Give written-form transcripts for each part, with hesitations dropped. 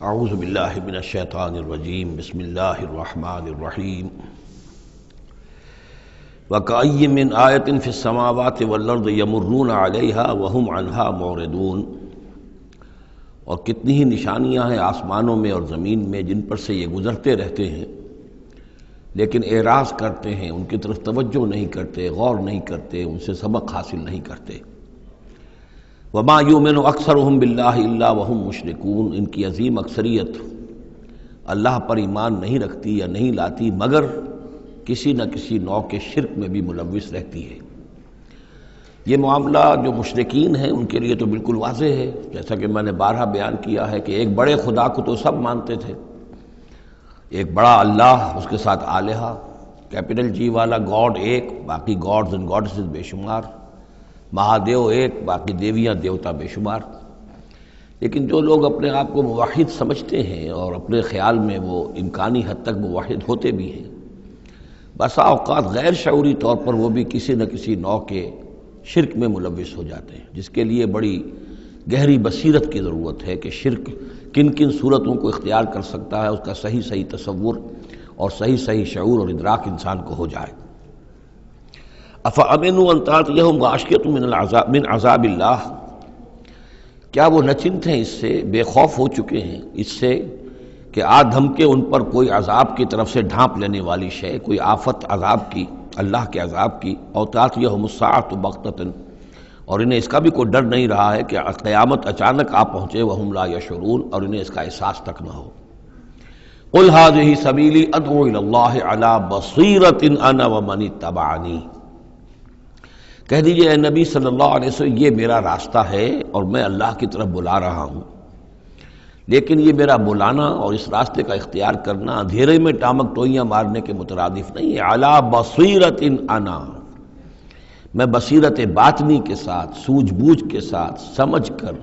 اعوذ باللہ من الشیطان الرجیم بسم اللہ الرحمن الرحیم وَكَأَيٍّ مِّنْ آیَةٍ فِي السَّمَاوَاتِ وَالْأَرْضِ يَمُرُّونَ عَلَيْهَا وَهُمْ عَنْهَا مُعْرِضُونَ، اور کتنی ہی نشانیاں ہیں آسمانوں میں اور زمین میں جن پر سے یہ گزرتے رہتے ہیں لیکن اعراض کرتے ہیں، ان کی طرف توجہ نہیں کرتے، غور نہیں کرتے، ان سے سبق حاصل نہیں کرتے۔ وَمَا يُؤْمِنُ أَكْثَرُهُم بِاللَّهِ إِلَّا وَهُم مُشْرِكُونَ، ان کی عظیم اکثریت اللہ پر ایمان نہیں رکھتی یا نہیں لاتی مگر کسی نہ کسی نوع کے شرک میں بھی ملوث رہتی ہے۔ یہ معاملہ جو مشرکین ہیں ان کے لیے تو بالکل واضح ہے، جیسا کہ میں نے بارہا بیان کیا ہے کہ ایک بڑے خدا کو تو سب مانتے تھے، ایک بڑا اللہ، اس کے ساتھ آلہہ، کیپٹل جی والا گاڈ ایک، باقی گاڈز اینڈ گاڈسز بے شمار، مہادیو ایک، باقی دیویاں دیوتا بے شمار۔ لیکن جو لوگ اپنے آپ کو موحد سمجھتے ہیں اور اپنے خیال میں وہ امکانی حد تک موحد ہوتے بھی ہیں، بسا اوقات غیر شعوری طور پر وہ بھی کسی نہ کسی نوع کے شرک میں ملوث ہو جاتے ہیں، جس کے لیے بڑی گہری بصیرت کی ضرورت ہے کہ شرک کن کن صورتوں کو اختیار کر سکتا ہے، اس کا صحیح تصور اور صحیح شعور اور ادراک انسان کو ہو جائے۔ افامنوا ان تاتیہم غاشیۃ من عذاب اللہ، کیا وہ نہ چنت ہیں، اس سے بے خوف ہو چکے ہیں اس سے کہ دھمکے ان پر کوئی عذاب کی طرف سے ڈھانپ لینے والی شے، کوئی آفت عذاب کی، اللہ کے عذاب کی، او تاتیہم الساعۃ بغتۃ، اور انہیں اس کا بھی کوئی ڈر نہیں رہا ہے کہ قیامت اچانک آ پہنچے، وہم لا یشعرون، اور انہیں اس کا احساس تک نہ ہو۔ قل ھذہ سبیلی ادعو الی اللہ علی بصیرۃ انا ومن اتبعنی، کہہ دیجئے اے نبی صلی اللہ علیہ وسلم، یہ میرا راستہ ہے اور میں اللہ کی طرف بلا رہا ہوں، لیکن یہ میرا بلانا اور اس راستے کا اختیار کرنا اندھیرے میں ٹامک ٹوئیاں مارنے کے مترادف نہیں ہے۔ علی بصیرۃ انا، میں بصیرت باطنی کے ساتھ، سوجھ بوجھ کے ساتھ، سمجھ کر،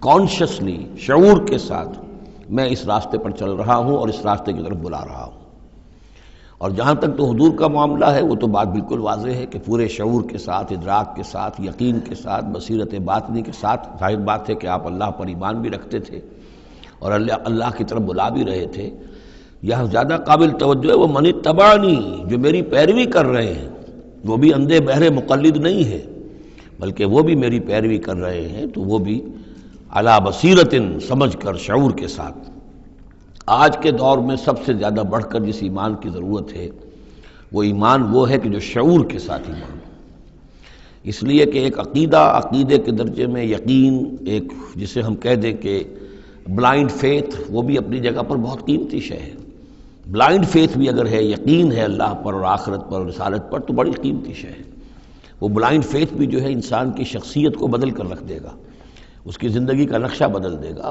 کانشسلی، شعور کے ساتھ میں اس راستے پر چل رہا ہوں اور اس راستے کی طرف بلا رہا ہوں۔ اور جہاں تک تو حضور کا معاملہ ہے وہ تو بات بالکل واضح ہے کہ پورے شعور کے ساتھ، ادراک کے ساتھ، یقین کے ساتھ، بصیرت باطنی کے ساتھ، ظاہر بات ہے کہ آپ اللہ پر ایمان بھی رکھتے تھے اور اللہ کی طرف بلا بھی رہے تھے۔ یہاں زیادہ قابل توجہ ہے وہ من اتبعنی، جو میری پیروی کر رہے ہیں، وہ بھی اندھے بہرے مقلد نہیں ہے بلکہ وہ بھی میری پیروی کر رہے ہیں، تو وہ بھی علی بصیرت، سمجھ کر، شعور کے ساتھ۔ آج کے دور میں سب سے زیادہ بڑھ کر جس ایمان کی ضرورت ہے وہ ایمان وہ ہے کہ جو شعور کے ساتھ ایمان ہو۔ اس لیے کہ ایک عقیدے کے درجے میں یقین، ایک جسے ہم کہہ دیں کہ بلائنڈ فیتھ، وہ بھی اپنی جگہ پر بہت قیمتی شے ہے۔ بلائنڈ فیتھ بھی اگر ہے، یقین ہے اللہ پر اور آخرت پر اور رسالت پر، تو بڑی قیمتی شے ہے۔ وہ بلائنڈ فیتھ بھی جو ہے انسان کی شخصیت کو بدل کر رکھ دے گا، اس کی زندگی کا نقشہ بدل دے گا،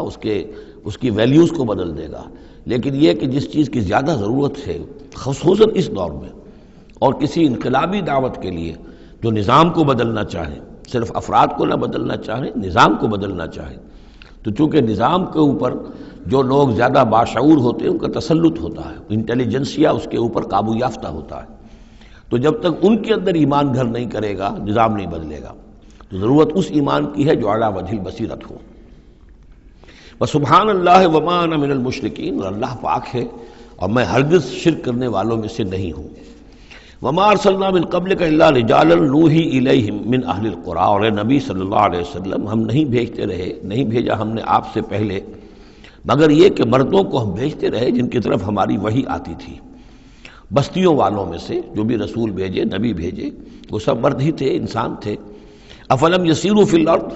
اس کی ویلیوز کو بدل دے گا۔ لیکن یہ کہ جس چیز کی زیادہ ضرورت ہے خصوصاً اس دور میں، اور کسی انقلابی دعوت کے لیے جو نظام کو بدلنا چاہیں، صرف افراد کو نہ بدلنا چاہیں، نظام کو بدلنا چاہیں، تو چونکہ نظام کے اوپر جو لوگ زیادہ باشعور ہوتے ہیں ان کا تسلط ہوتا ہے، انٹیلیجنسیا اس کے اوپر قابو یافتہ ہوتا ہے، تو جب تک ان کے اندر ایمان گھر نہیں کرے گا نظام نہیں بدلے گا۔ تو ضرورت اس ایمان کی ہے جو اعلیٰ وجہ البصیرت ہو۔ وسبحان اللہ وما انا من المشرکین، اور اللہ پاک ہے اور میں ہرگز شرک کرنے والوں میں سے نہیں ہوں۔ وما ارسلنا من قبلک الا رجالا نوحی الیہم من اہل القری، اور اے نبی صلی اللہ علیہ وسلم، ہم نہیں بھیجا ہم نے آپ سے پہلے مگر یہ کہ مردوں کو ہم بھیجتے رہے جن کی طرف ہماری وحی آتی تھی، بستیوں والوں میں سے جو بھی رسول بھیجے، نبی بھیجے، وہ سب مرد ہی تھے، انسان تھے۔ افلم یسیروا فی الارض،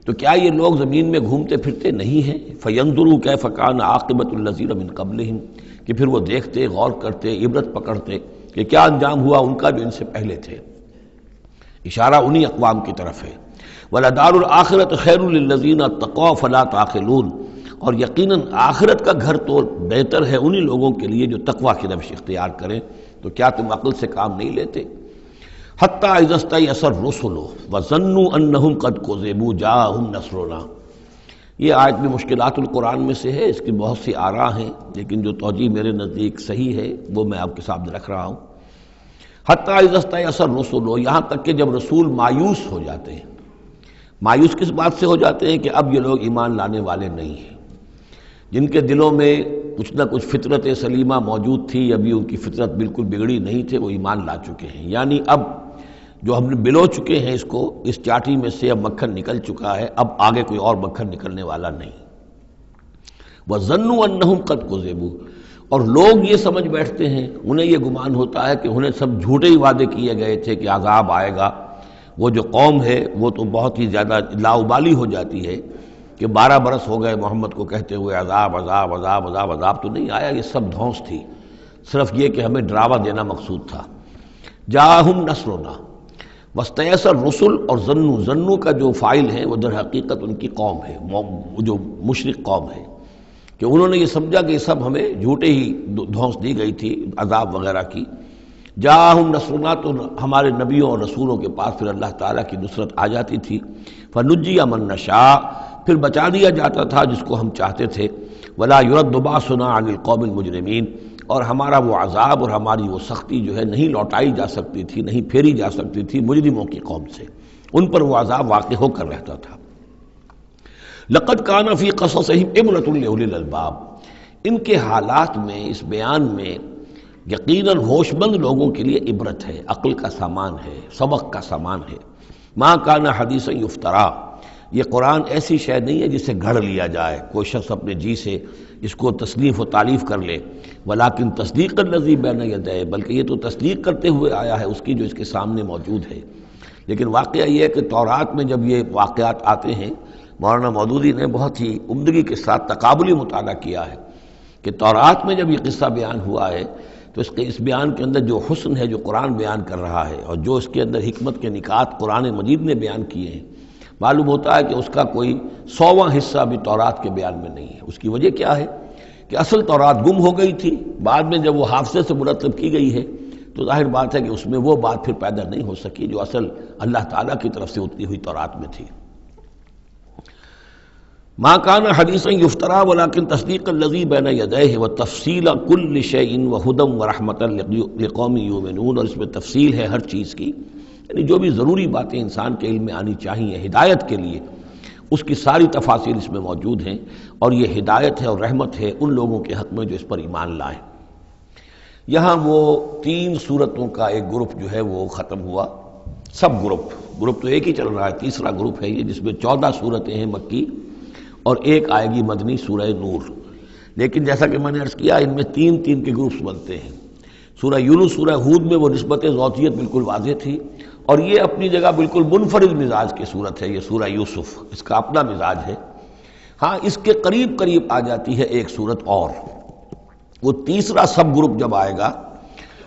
تو کیا یہ لوگ زمین میں گھومتے پھرتے نہیں ہیں؟ فینظروا کیف کان عاقبۃ الذین من قبلہم، کہ پھر وہ دیکھتے، غور کرتے، عبرت پکڑتے کہ کیا انجام ہوا ان کا جو ان سے پہلے تھے۔ اشارہ انہی اقوام کی طرف ہے۔ وَلَدَارُ الْآخِرَةُ خَيْرٌ لِلَّذِينَ اتَّقَوْا فَلَا تَعْقِلُونَ، اور یقیناً آخرت کا گھر تو بہتر ہے انہی لوگوں کے لیے جو تقویٰ کی روش اختیار کریں، تو کیا تم عقل سے کام نہیں لیتے؟ حتیٰ اذا استیأس الرسل وظنوا انہم قد کذبوا جاءہم نصرنا، یہ آیت بھی مشکلات القرآن میں سے ہے، اس کی بہت سی آراء ہیں، لیکن جو توجیہ میرے نزدیک صحیح ہے وہ میں آپ کے سامنے رکھ رہا ہوں۔ حتیٰ اذا استیأس الرسل، یہاں تک کہ جب رسول مایوس ہو جاتے ہیں۔ مایوس کس بات سے ہو جاتے ہیں؟ کہ اب یہ لوگ ایمان لانے والے نہیں ہیں، جن کے دلوں میں کچھ نہ کچھ فطرت سلیمہ موجود تھی، ابھی ان کی فطرت بالکل بگڑی نہیں تھے، وہ ایمان لا چکے ہیں۔ یعنی اب جو ہم نے بلو چکے ہیں اس چاٹی میں سے اب مکھن نکل چکا ہے، اب آگے کوئی اور مکھن نکلنے والا نہیں۔ وَظَنُّوا أَنَّهُمْ قَدْ كُذِبُوا، اور لوگ یہ سمجھ بیٹھتے ہیں، انہیں یہ گمان ہوتا ہے کہ انہیں سب جھوٹے ہی وعدے کیے گئے تھے کہ عذاب آئے گا۔ وہ جو قوم ہے وہ تو بہت ہی زیادہ لاؤبالی ہو جاتی ہے کہ 12 برس ہو گئے محمد کو کہتے ہوئے عذاب عذاب عذاب عذاب عذاب تو نہیں آیا، یہ سب دھونس تھی، صرف یہ کہ ہمیں ڈراوا دینا مقصود تھا۔ جاءہم نصرنا واستیأس الرسل، اور ظنو کا جو فاعل ہے وہ در حقیقت ان کی قوم ہے، جو مشرک قوم ہے، کہ انہوں نے یہ سمجھا کہ یہ سب ہمیں جھوٹے ہی دھونس دی گئی تھی عذاب وغیرہ کی۔ جاءہم نصرنا، تو ہمارے نبیوں اور رسولوں کے پاس پھر اللہ تعالیٰ کی نصرت آ جاتی تھی۔ فنجی من نشاء، پھر بچا دیا جاتا تھا جس کو ہم چاہتے تھے۔ ولا يرد باسنا عن القوم المجرمین، اور ہمارا وہ عذاب اور ہماری وہ سختی جو ہے نہیں لوٹائی جا سکتی تھی، نہیں پھیری جا سکتی تھی مجرموں کی قوم سے، ان پر وہ عذاب واقع ہو کر رہتا تھا۔ لقد کان فی قصصہم عبرۃ لأولی الالباب، ان کے حالات میں، اس بیان میں یقیناً ہوش مند لوگوں کے لیے عبرت ہے، عقل کا سامان ہے، سبق کا سامان ہے۔ ما کان حدیثا یفترا، یہ قرآن ایسی شے نہیں ہے جسے گھڑ لیا جائے، کوئی شخص اپنے جی سے اس کو تصنیف و تعلیف کر لے، ولیکن تصدیق الذی بین یدیہ، بلکہ یہ تو تصدیق کرتے ہوئے آیا ہے اس کی جو اس کے سامنے موجود ہے۔ لیکن واقعہ یہ ہے کہ تورات میں جب یہ واقعات آتے ہیں، مولانا مودودی نے بہت ہی عمدگی کے ساتھ تقابلی مطالعہ کیا ہے کہ تورات میں جب یہ قصہ بیان ہوا ہے تو اس بیان کے اندر جو حسن ہے جو قرآن بیان کر رہا ہے، اور جو اس کے اندر حکمت کے نکات قرآن مجید نے بیان کیے ہیں، معلوم ہوتا ہے کہ اس کا کوئی 100واں حصہ بھی تورات کے بیان میں نہیں ہے۔ اس کی وجہ کیا ہے کہ اصل تورات گم ہو گئی تھی، بعد میں جب وہ حافظے سے مرتب کی گئی ہے تو ظاہر بات ہے کہ اس میں وہ بات پھر پیدا نہیں ہو سکی جو اصل اللہ تعالیٰ کی طرف سے اتری ہوئی تورات میں تھی۔ ما کان حدیثا یفترا ولکن تصدیق الذی بین یدیہ وتفصیل کل شیء وہدی ورحمۃ لقوم یؤمنون، اور اس میں تفصیل ہے ہر چیز کی، یعنی جو بھی ضروری باتیں انسان کے علم میں آنی چاہیے ہدایت کے لیے، اس کی ساری تفاصیل اس میں موجود ہیں، اور یہ ہدایت ہے اور رحمت ہے ان لوگوں کے حق میں جو اس پر ایمان لائیں۔ یہاں وہ 3 سورتوں کا ایک گروپ جو ہے وہ ختم ہوا، سب گروپ تو ایک ہی چل رہا ہے، تیسرا گروپ ہے یہ جس میں 14 سورتیں ہیں مکی اور ایک آئے گی مدنی سورہ نور۔ لیکن جیسا کہ میں نے عرض کیا ان میں 3 کے گروپس بنتے ہیں۔ سورہ یونس، سورہ ہود میں وہ نسبت ذاتیت بالکل واضح تھی، اور یہ اپنی جگہ بالکل منفرد مزاج کی صورت ہے، یہ سورہ یوسف اس کا اپنا مزاج ہے۔ ہاں اس کے قریب آ جاتی ہے ایک صورت اور، وہ تیسرا سب گروپ جب آئے گا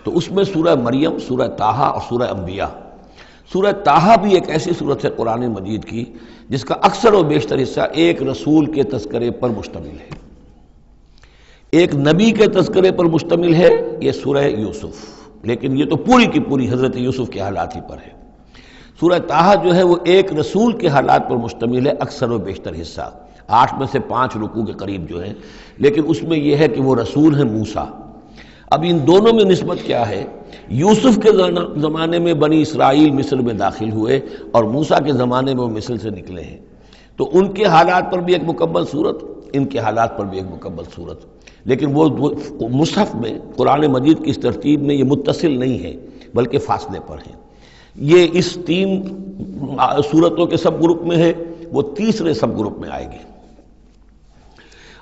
تو اس میں سورہ مریم، سورہ طٰہٰ اور سورہ انبیاء۔ سورہ طٰہٰ بھی ایک ایسی صورت ہے قرآن مجید کی جس کا اکثر و بیشتر حصہ ایک رسول کے تذکرے پر مشتمل ہے، ایک نبی کے تذکرے پر مشتمل ہے، یہ سورہ یوسف، لیکن یہ تو پوری کی پوری حضرت یوسف کے حالات ہی پر ہے۔ سورہ طٰہٰ جو ہے وہ ایک رسول کے حالات پر مشتمل ہے، اکثر و بیشتر حصہ 8 میں سے 5 رکوع کے قریب جو ہیں، لیکن اس میں یہ ہے کہ وہ رسول ہیں موسیٰ۔ اب ان دونوں میں نسبت کیا ہے؟ یوسف کے زمانے میں بنی اسرائیل مصر میں داخل ہوئے اور موسیٰ کے زمانے میں وہ مصر سے نکلے ہیں، تو ان کے حالات پر بھی ایک مکمل صورت، ان کے حالات پر بھی ایک مکمل صورت، لیکن وہ مصحف میں قرآن مجید کی اس ترتیب میں یہ متصل نہیں ہے بلکہ فاصلے پر ہیں۔ یہ اس 3 صورتوں کے سب گروپ میں ہے، وہ تیسرے سب گروپ میں آئے گی۔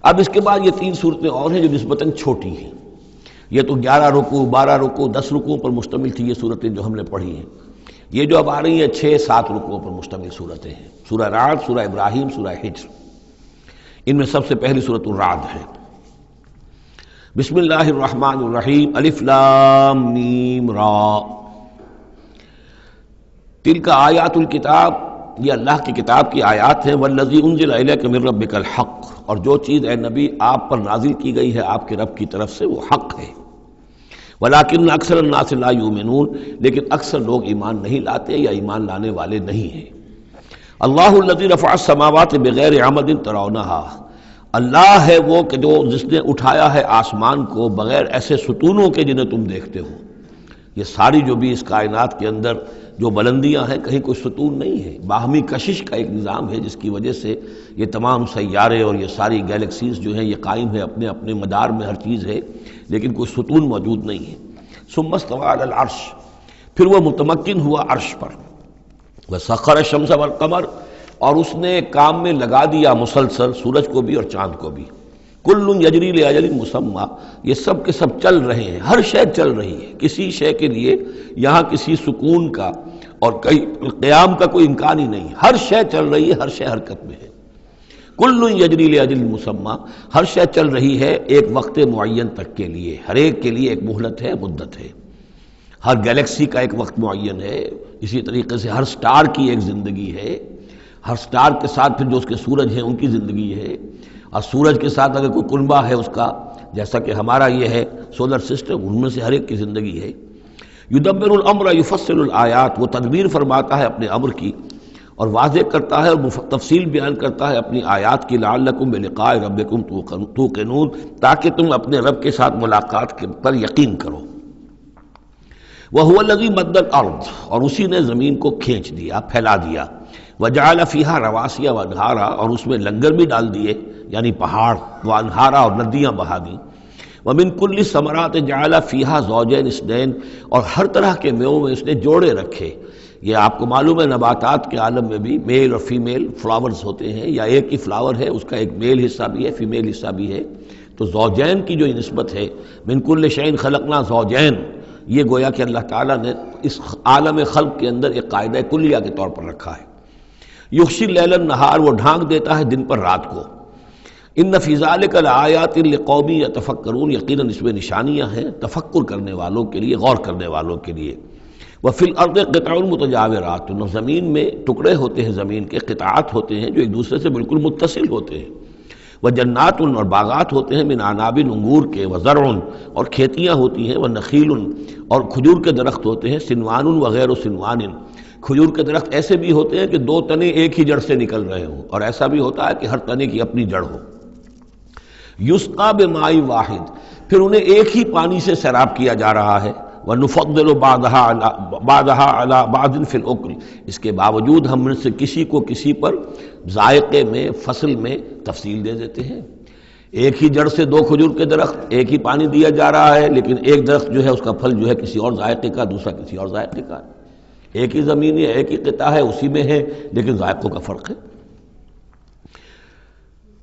اب اس کے بعد یہ 3 صورتیں اور ہیں جو نسبتاً چھوٹی ہیں، یہ تو 11 رکوع 12 رکوع 10 رکوع پر مشتمل تھی یہ صورتیں جو ہم نے پڑھی ہیں۔ یہ جو اب آ رہی ہیں 6-7 رکوعوں پر مشتمل صورتیں ہیں، سورہ رعد، سورہ ابراہیم، سورہ حجر۔ ان میں سب سے پہلی سورۃ الرعد ہے۔ بسم اللہ الرحمن الرحیم، الف لام میم را، تلک آیات الکتاب، یہ اللہ کی کتاب کی آیات ہیں، والذی انزل الیک من ربک الحق، اور جو چیز اے نبی آپ پر نازل کی گئی ہے آپ کے رب کی طرف سے وہ حق ہے۔ ولیکن اکثر الناس لا یؤمنون، لیکن اکثر لوگ ایمان نہیں لاتے یا ایمان لانے والے نہیں ہیں۔ اللہ الذی رفع السماوات بغیر عمد ترونہا، اللہ ہے وہ کہ جس نے اٹھایا ہے آسمان کو بغیر ایسے ستونوں کے جنہیں تم دیکھتے ہو۔ یہ ساری جو بھی اس کائنات کے اندر جو بلندیاں ہیں کہیں کوئی ستون نہیں ہے، باہمی کشش کا ایک نظام ہے جس کی وجہ سے یہ تمام سیارے اور یہ ساری گیلیکسیز جو ہیں یہ قائم ہے، اپنے اپنے مدار میں ہر چیز ہے، لیکن کوئی ستون موجود نہیں ہے۔ ثم استوى علی العرش، پھر وہ متمکن ہوا عرش پر، وسخر الشمس والقمر، اور اس نے کام میں لگا دیا مسلسل سورج کو بھی اور چاند کو بھی، کل یجری لاجل مسمی، یہ سب کے سب چل رہے ہیں، ہر شے چل رہی ہے، کسی شے کے لیے یہاں کسی سکون کا اور قیام کا کوئی امکان ہی نہیں، ہر شے چل رہی ہے، ہر شے حرکت میں ہے، کل یجری لاجل مسمی، ہر شے چل رہی ہے ایک وقت معین تک کے لیے، ہر ایک کے لیے ایک مہلت ہے، مدت ہے، ہر گیلیکسی کا ایک وقت معین ہے، اسی طریقے سے ہر سٹار کی ایک زندگی ہے، ہر سٹار کے ساتھ پھر جو اس کے سورج ہیں ان کی زندگی ہے، اور سورج کے ساتھ اگر کوئی کنبہ ہے اس کا، جیسا کہ ہمارا یہ ہے سولر سسٹم، ان میں سے ہر ایک کی زندگی ہے۔ یدبر الامر یفصل الآیات، وہ تدبیر فرماتا ہے اپنے امر کی اور واضح کرتا ہے اور تفصیل بیان کرتا ہے اپنی آیات کی، لعلکم بلقاء ربکم توقنون، تاکہ تم اپنے رب کے ساتھ ملاقات پر یقین کرو۔ وَهُوَ الَّذِي مَدَّ الْأَرْضَ، اور اسی نے زمین کو کھینچ دیا، پھیلا دیا، وَجَعَلَ فِيهَا رَوَاسِيَ وَأَنْهَارًا، اور اس میں لنگر بھی ڈال دیے یعنی پہاڑ، وَأَنْهَارًا، اور ندیاں بہا دیں، وَمِن كُلِّ الثَّمَرَاتِ جَعَلَ فِيهَا زَوْجَيْنِ اثْنَيْنِ، اور ہر طرح کے میووں میں اس نے جوڑے رکھے۔ یہ آپ کو معلوم ہے نباتات کے عالم میں بھی میل اور فیمیل فلاورز ہوتے ہیں، یا ایک ہی فلاور ہے اس کا ایک میل حصہ بھی ہے، فیمیل حصہ بھی ہے، تو زوجین کی جو نسبت ہے، من کل شیء خلقنا زوجین، یہ گویا کہ اللہ تعالیٰ نے اس عالم خلق کے اندر ایک قاعدہ کلیہ کے طور پر رکھا ہے۔ یغشی اللیل النہار، وہ ڈھانک دیتا ہے دن پر رات کو۔ ان فی ذلک لآیات لقوم یتفکرون، یقیناً اس میں نشانیاں ہیں تفکر کرنے والوں کے لیے، غور کرنے والوں کے لیے۔ وفی الارض قطع متجاورات، زمین میں ٹکڑے ہوتے ہیں، زمین کے قطعات ہوتے ہیں جو ایک دوسرے سے بالکل متصل ہوتے ہیں۔ وجنات، اور باغات ہوتے ہیں، من عناب، انگور کے، وزرع، اور کھیتیاں ہوتی ہیں، ونخیل، اور کھجور کے درخت ہوتے ہیں، سنوان وغیر سنوان، کھجور کے درخت ایسے بھی ہوتے ہیں کہ دو تنے ایک ہی جڑ سے نکل رہے ہوں، اور ایسا بھی ہوتا ہے کہ ہر تنے کی اپنی جڑ ہو۔ یسقا بماء واحد، پھر انہیں ایک ہی پانی سے سیراب کیا جا رہا ہے۔ وَنُفَضِّلُ بَعْضَهَا عَلَى بَعْضٍ فِي الْأُكْلِ، اس کے باوجود ہم ان سے کسی کو کسی پر ذائقے میں، فصل میں تفصیل دے دیتے ہیں۔ ایک ہی جڑ سے دو کھجور کے درخت، ایک ہی پانی دیا جا رہا ہے، لیکن ایک درخت جو ہے اس کا پھل جو ہے کسی اور ذائقے کا، دوسرا کسی اور ذائقے کا، ایک ہی زمین ہے، ایک ہی قطعہ ہے، اسی میں ہے، لیکن ذائقوں کا فرق ہے۔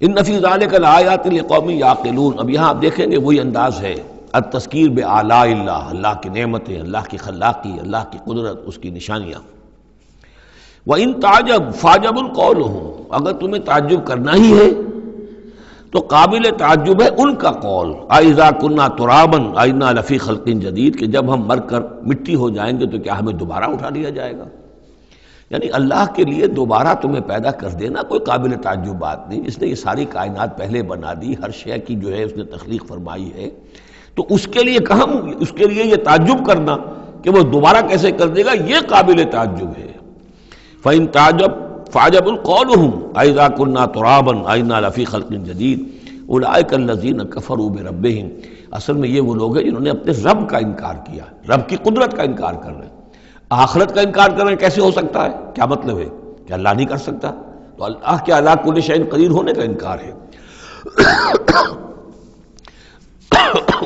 ان فی ذلک لآیات لقوم یعقلون، اب یہاں آپ دیکھیں گے وہی انداز ہے، التذکیر بآلاء اللہ، اللہ کی نعمتیں، اللہ کی خلاقی، اللہ کی قدرت، اس کی نشانیاں۔ وَإِن تَعْجَبْ فَعْجَبٌ قَوْلُهُمْ، اگر تمہیں تعجب کرنا ہی ہے تو قابل تعجب ہے ان کا قول، أَإِذَا كُنَّا تُرَابًا أَإِنَّا لَفِي خَلْقٍ جَدِيدٍ، کہ جب ہم مر کر مٹی ہو جائیں گے تو کیا ہمیں دوبارہ اٹھا لیا جائے گا؟ یعنی اللہ کے لیے دوبارہ تمہیں پیدا کر دینا کوئی قابل تعجب بات نہیں، اس نے یہ ساری کائنات پہلے بنا دی، ہر شے کی جو ہے اس نے تخلیق فرمائی ہے، تو اس کے لیے کہاں، اس کے لیے یہ تعجب کرنا کہ وہ دوبارہ کیسے کر دے گا، یہ قابل تعجب ہے۔ فَإِن تَعْجَبْ فَعْجَبٌ قَوْلُهُمْ أَإِذَا كُنَّا تُرَابًا أَإِنَّا لَفِي خَلْقٍ جَدِيدٍ أُولَٰئِكَ الَّذِينَ كَفَرُوا بِرَبِّهِمْ، اصل میں یہ وہ لوگ ہیں جنہوں نے اپنے رب کا انکار کیا، رب کی قدرت کا انکار کر رہے ہیں، آخرت کا انکار کر رہے ہیں، کیسے ہو سکتا ہے؟ کیا مطلب ہے کہ اللہ نہیں کر سکتا؟ تو اللہ کے علی کل شیء قدیر ہونے کا انکار ہے۔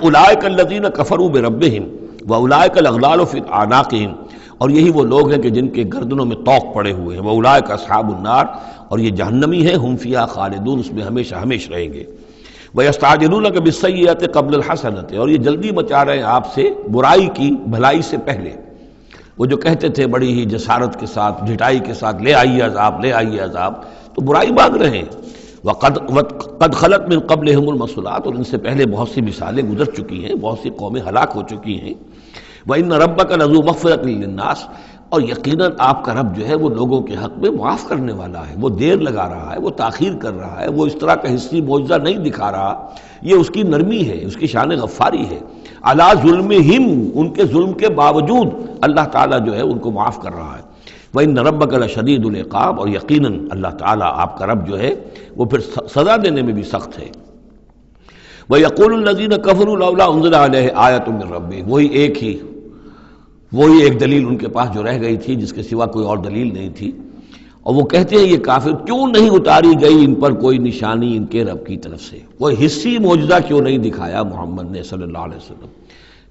اولئک الذین کفروا بربہم واولئک الاغلال فی اعناقہم، اور یہی وہ لوگ ہیں کہ جن کے گردنوں میں طوق پڑے ہوئے ہیں، واولئک اصحاب النار، اور یہ جہنمی ہیں، ہم فیہا خالدون، اس میں ہمیشہ ہمیشہ رہیں گے۔ ویستعجلونک بالسیئۃ قبل الحسنۃ، اور یہ جلدی مچا رہے ہیں آپ سے برائی کی بھلائی سے پہلے۔ وہ جو کہتے تھے بڑی ہی جسارت کے ساتھ، ڈھٹائی کے ساتھ، لے آئیے عذاب، لے آئیے عذاب، تو برائی مانگ رہے ہیں۔ قد خلت من قبلہم المثلات، اور ان سے پہلے بہت سی مثالیں گزر چکی ہیں، بہت سی قومیں ہلاک ہو چکی ہیں۔ وَإِنَّ رَبَّكَ لَذُو مَغْفِرَةٍ لِلنَّاسِ، اور یقیناً آپ کا رب جو ہے وہ لوگوں کے حق میں معاف کرنے والا ہے، وہ دیر لگا رہا ہے، وہ تاخیر کر رہا ہے، وہ اس طرح کا حصی معجزہ نہیں دکھا رہا، یہ اس کی نرمی ہے، اس کی شان غفاری ہے۔ علی ظلمہم، ان کے ظلم کے باوجود اللہ تعالیٰ جو ہے ان کو معاف کر رہا ہے۔ وَإِنَّ رَبَّكَ لَشَدِيدُ الْعِقَابِ، اور یقیناً اللہ تعالیٰ آپ کا رب جو ہے وہ پھر سزا دینے میں بھی سخت ہے۔ وَيَقُولُ الَّذِينَ كَفَرُوا لَوْلَا أُنزِلَ عَلَيْهِ آیَةٌ مِّن رَّبِّهِ، وہی ایک ہی وہی ایک دلیل ان کے پاس جو رہ گئی تھی، جس کے سوا کوئی اور دلیل نہیں تھی، اور وہ کہتے ہیں یہ کافر کیوں نہیں اتاری گئی ان پر کوئی نشانی ان کے رب کی طرف سے، کوئی حصی معجزہ کیوں نہیں دکھایا محمد نے صلی اللہ علیہ وسلم۔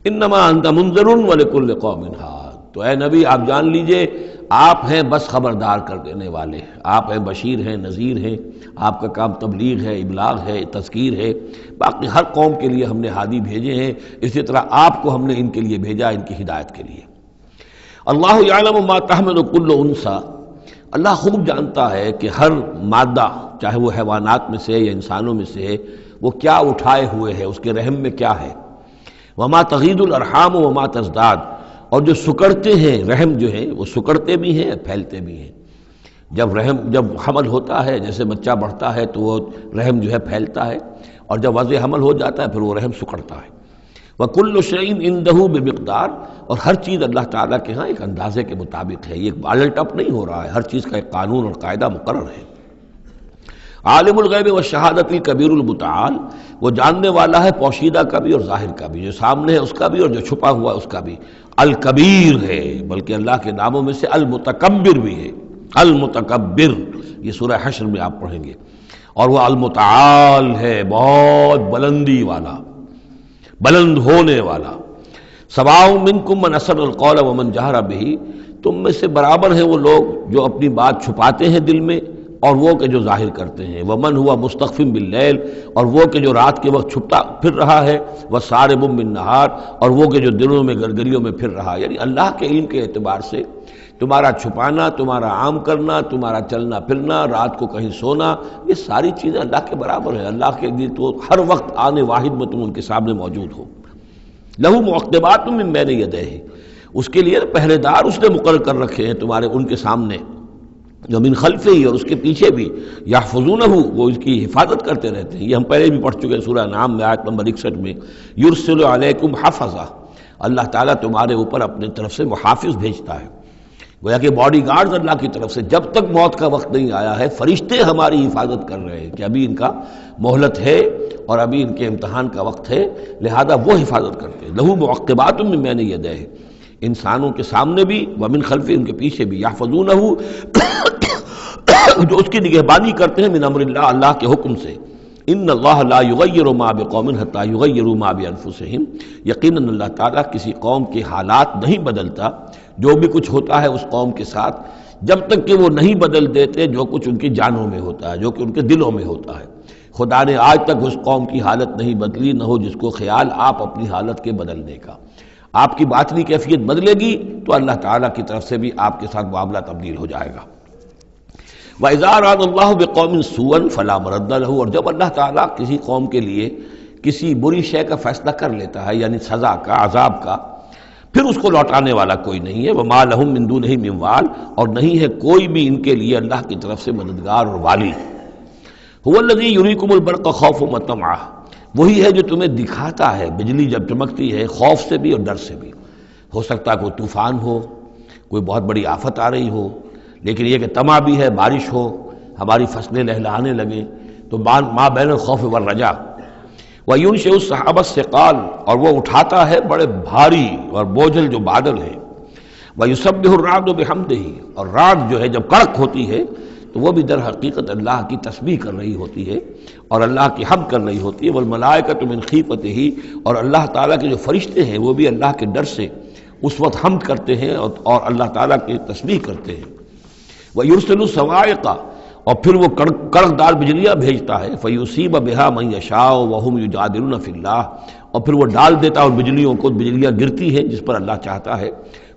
انما انت منذر ولکل قوم ھاد، تو اے نبی آپ جان لیجئے آپ ہیں بس خبردار کر دینے والے، آپ ہیں بشیر ہیں، نذیر ہیں، آپ کا کام تبلیغ ہے، ابلاغ ہے، تذکیر ہے، باقی ہر قوم کے لیے ہم نے ہادی بھیجے ہیں، اسی طرح آپ کو ہم نے ان کے لیے بھیجا، ان کی ہدایت کے لیے۔ اللہ یعلم ما تحمل کل انثی، اللہ خوب جانتا ہے کہ ہر مادہ، چاہے وہ حیوانات میں سے یا انسانوں میں سے ہے، وہ کیا اٹھائے ہوئے ہے، اس کے رحم میں کیا ہے۔ وما تغید الارحام وما تزداد، اور جو سکڑتے ہیں رحم جو ہے وہ سکڑتے بھی ہیں پھیلتے بھی ہیں۔ جب حمل ہوتا ہے، جیسے بچہ بڑھتا ہے تو وہ رحم جو ہے پھیلتا ہے، اور جب وضع حمل ہو جاتا ہے پھر وہ رحم سکڑتا ہے۔ وَكُلُّ شَيْءٍ عِندَهُ بِمِقْدَار، اور ہر چیز اللہ تعالیٰ کے ہاں ایک اندازے کے مطابق ہے، یہ الٹ اپ نہیں ہو رہا ہے، ہر چیز کا ایک قانون اور قاعدہ مقرر ہے۔ عالم الغیب والشہادۃ الکبیر المتعال، وہ جاننے والا ہے پوشیدہ کا بھی اور ظاہر کا بھی، جو سامنے ہے اس کا بھی اور جو چھپا ہوا اس کا بھی۔ الکبیر ہے، بلکہ اللہ کے ناموں میں سے المتکبر بھی ہے، المتکبر، یہ سورہ حشر میں آپ پڑھیں گے۔ اور وہ المتعال ہے، بہت بلندی والا، بلند ہونے والا۔ سواء منکم من اسر القول ومن جہر بہ، تم میں سے برابر ہیں وہ لوگ جو اپنی بات چھپاتے ہیں دل میں اور وہ کہ جو ظاہر کرتے ہیں۔ ومن ہوا مستخف باللیل، اور وہ کہ جو رات کے وقت چھپتا پھر رہا ہے، وسارب بالنہار، اور وہ کہ جو دنوں میں گرگریوں میں پھر رہا ہے۔ یعنی اللہ کے علم کے اعتبار سے تمہارا چھپانا، تمہارا عام کرنا، تمہارا چلنا پھرنا، رات کو کہیں سونا، یہ ساری چیزیں اللہ کے برابر ہیں۔ اللہ کے لیے تو ہر وقت آنے واحد میں تم ان کے سامنے موجود ہو۔ لہو معقبات من بین یدیہ، اس کے لیے پہرے دار اس نے مقرر کر رکھے ہیں تمہارے ان کے سامنے، جو من خلفہ ہی، اور اس کے پیچھے بھی، یحفظونہ، وہ اس کی حفاظت کرتے رہتے ہیں۔ یہ ہم پہلے بھی پڑھ چکے ہیں سورہ انعام میں آیت نمبر 61 میں، یرسل علیکم حفظہ، اللہ تعالیٰ تمہارے اوپر اپنے طرف سے محافظ بھیجتا ہے۔ گویا کہ باڈی گارڈز اللہ کی طرف سے، جب تک موت کا وقت نہیں آیا ہے فرشتے ہماری حفاظت کر رہے ہیں کہ ابھی ان کا مہلت ہے اور ابھی ان کے امتحان کا وقت ہے، لہذا وہ حفاظت کرتے ہیں۔ لہو معقبات من بین یدیہ، انسانوں کے سامنے بھی، ومن خلفہ، ان کے پیچھے بھی، یحفظونہ، جو اس کی نگہبانی کرتے ہیں، من امر اللہ، اللہ کے حکم سے۔ ان اللہ لا یغیر ما بقوم حتی یغیروا ما بانفسہم، یقیناً اللہ تعالیٰ کسی قوم کے حالات نہیں بدلتا، جو بھی کچھ ہوتا ہے اس قوم کے ساتھ، جب تک کہ وہ نہیں بدل دیتے جو کچھ ان کی جانوں میں ہوتا ہے، جو کہ ان کے دلوں میں ہوتا ہے۔ خدا نے آج تک اس قوم کی حالت نہیں بدلی، نہ ہو جس کو خیال آپ اپنی حالت کے بدلنے کا۔ آپ کی باطنی کیفیت بدلے گی تو اللہ تعالیٰ کی طرف سے بھی آپ کے ساتھ معاملہ تبدیل ہو جائے گا۔ وَإِذَا أَرَادَ اللَّهُ بِقَوْمٍ سُوءًا فَلَا مَرَدَّ لَهُ، اور جب اللہ تعالیٰ کسی قوم کے لیے کسی بری شے کا فیصلہ کر لیتا ہے، یعنی سزا کا، عذاب کا، پھر اس کو لوٹانے والا کوئی نہیں ہے۔ وَمَا لَهُم مِّن دُونِهِ مِّن وَالٍ، اور نہیں ہے کوئی بھی ان کے لیے اللہ کی طرف سے مددگار اور والی۔ هُوَ الَّذِي يُرِيكُمُ الْبَرْقَ خَوْفًا وَطَمَعًا، وہی ہے جو تمہیں دکھاتا ہے بجلی جب چمکتی ہے، خوف سے بھی اور ڈر سے بھی۔ ہو سکتا ہے کوئی طوفان ہو، کوئی بہت بڑی آفت آ رہی ہو، لیکن یہ کہ طمع بھی ہے، بارش ہو، ہماری فصلیں لہلہانے لگیں، تو ما بین الخوف والرجا۔ وَيُنشِئُ السَّحَابَ الثِّقَالَ، اور وہ اٹھاتا ہے بڑے بھاری اور بوجھل جو بادل ہیں۔ وَيُسَبِّحُ الرَّعْدُ بِحَمْدِهِ، اور رعد جو ہے جب کڑک ہوتی ہے تو وہ بھی در حقیقت اللہ کی تسبیح کر رہی ہوتی ہے اور اللہ کی حمد کر رہی ہوتی ہے۔ وَالْمَلَائِكَةُ مِنْ خِیفَتِهِ، اور اللہ تعالیٰ کے جو فرشتے ہیں وہ بھی اللہ کے ڈر سے اس وقت حمد کرتے ہیں اور اللہ تعالیٰ کی تسبیح کرتے ہیں۔ وَيُرْسِلُ الصَّوَاعِقَ، اور پھر وہ کڑکدار بجلیاں بھیجتا ہے۔ فَيُصِيبَ بِهَا مَن يَشَاءُ وَهُمْ يُجَادِلُونَ فِي اللَّهِ، اور پھر وہ ڈال دیتا ہے بجلیوں کو، بجلیاں گرتی ہیں جس پر اللہ چاہتا ہے۔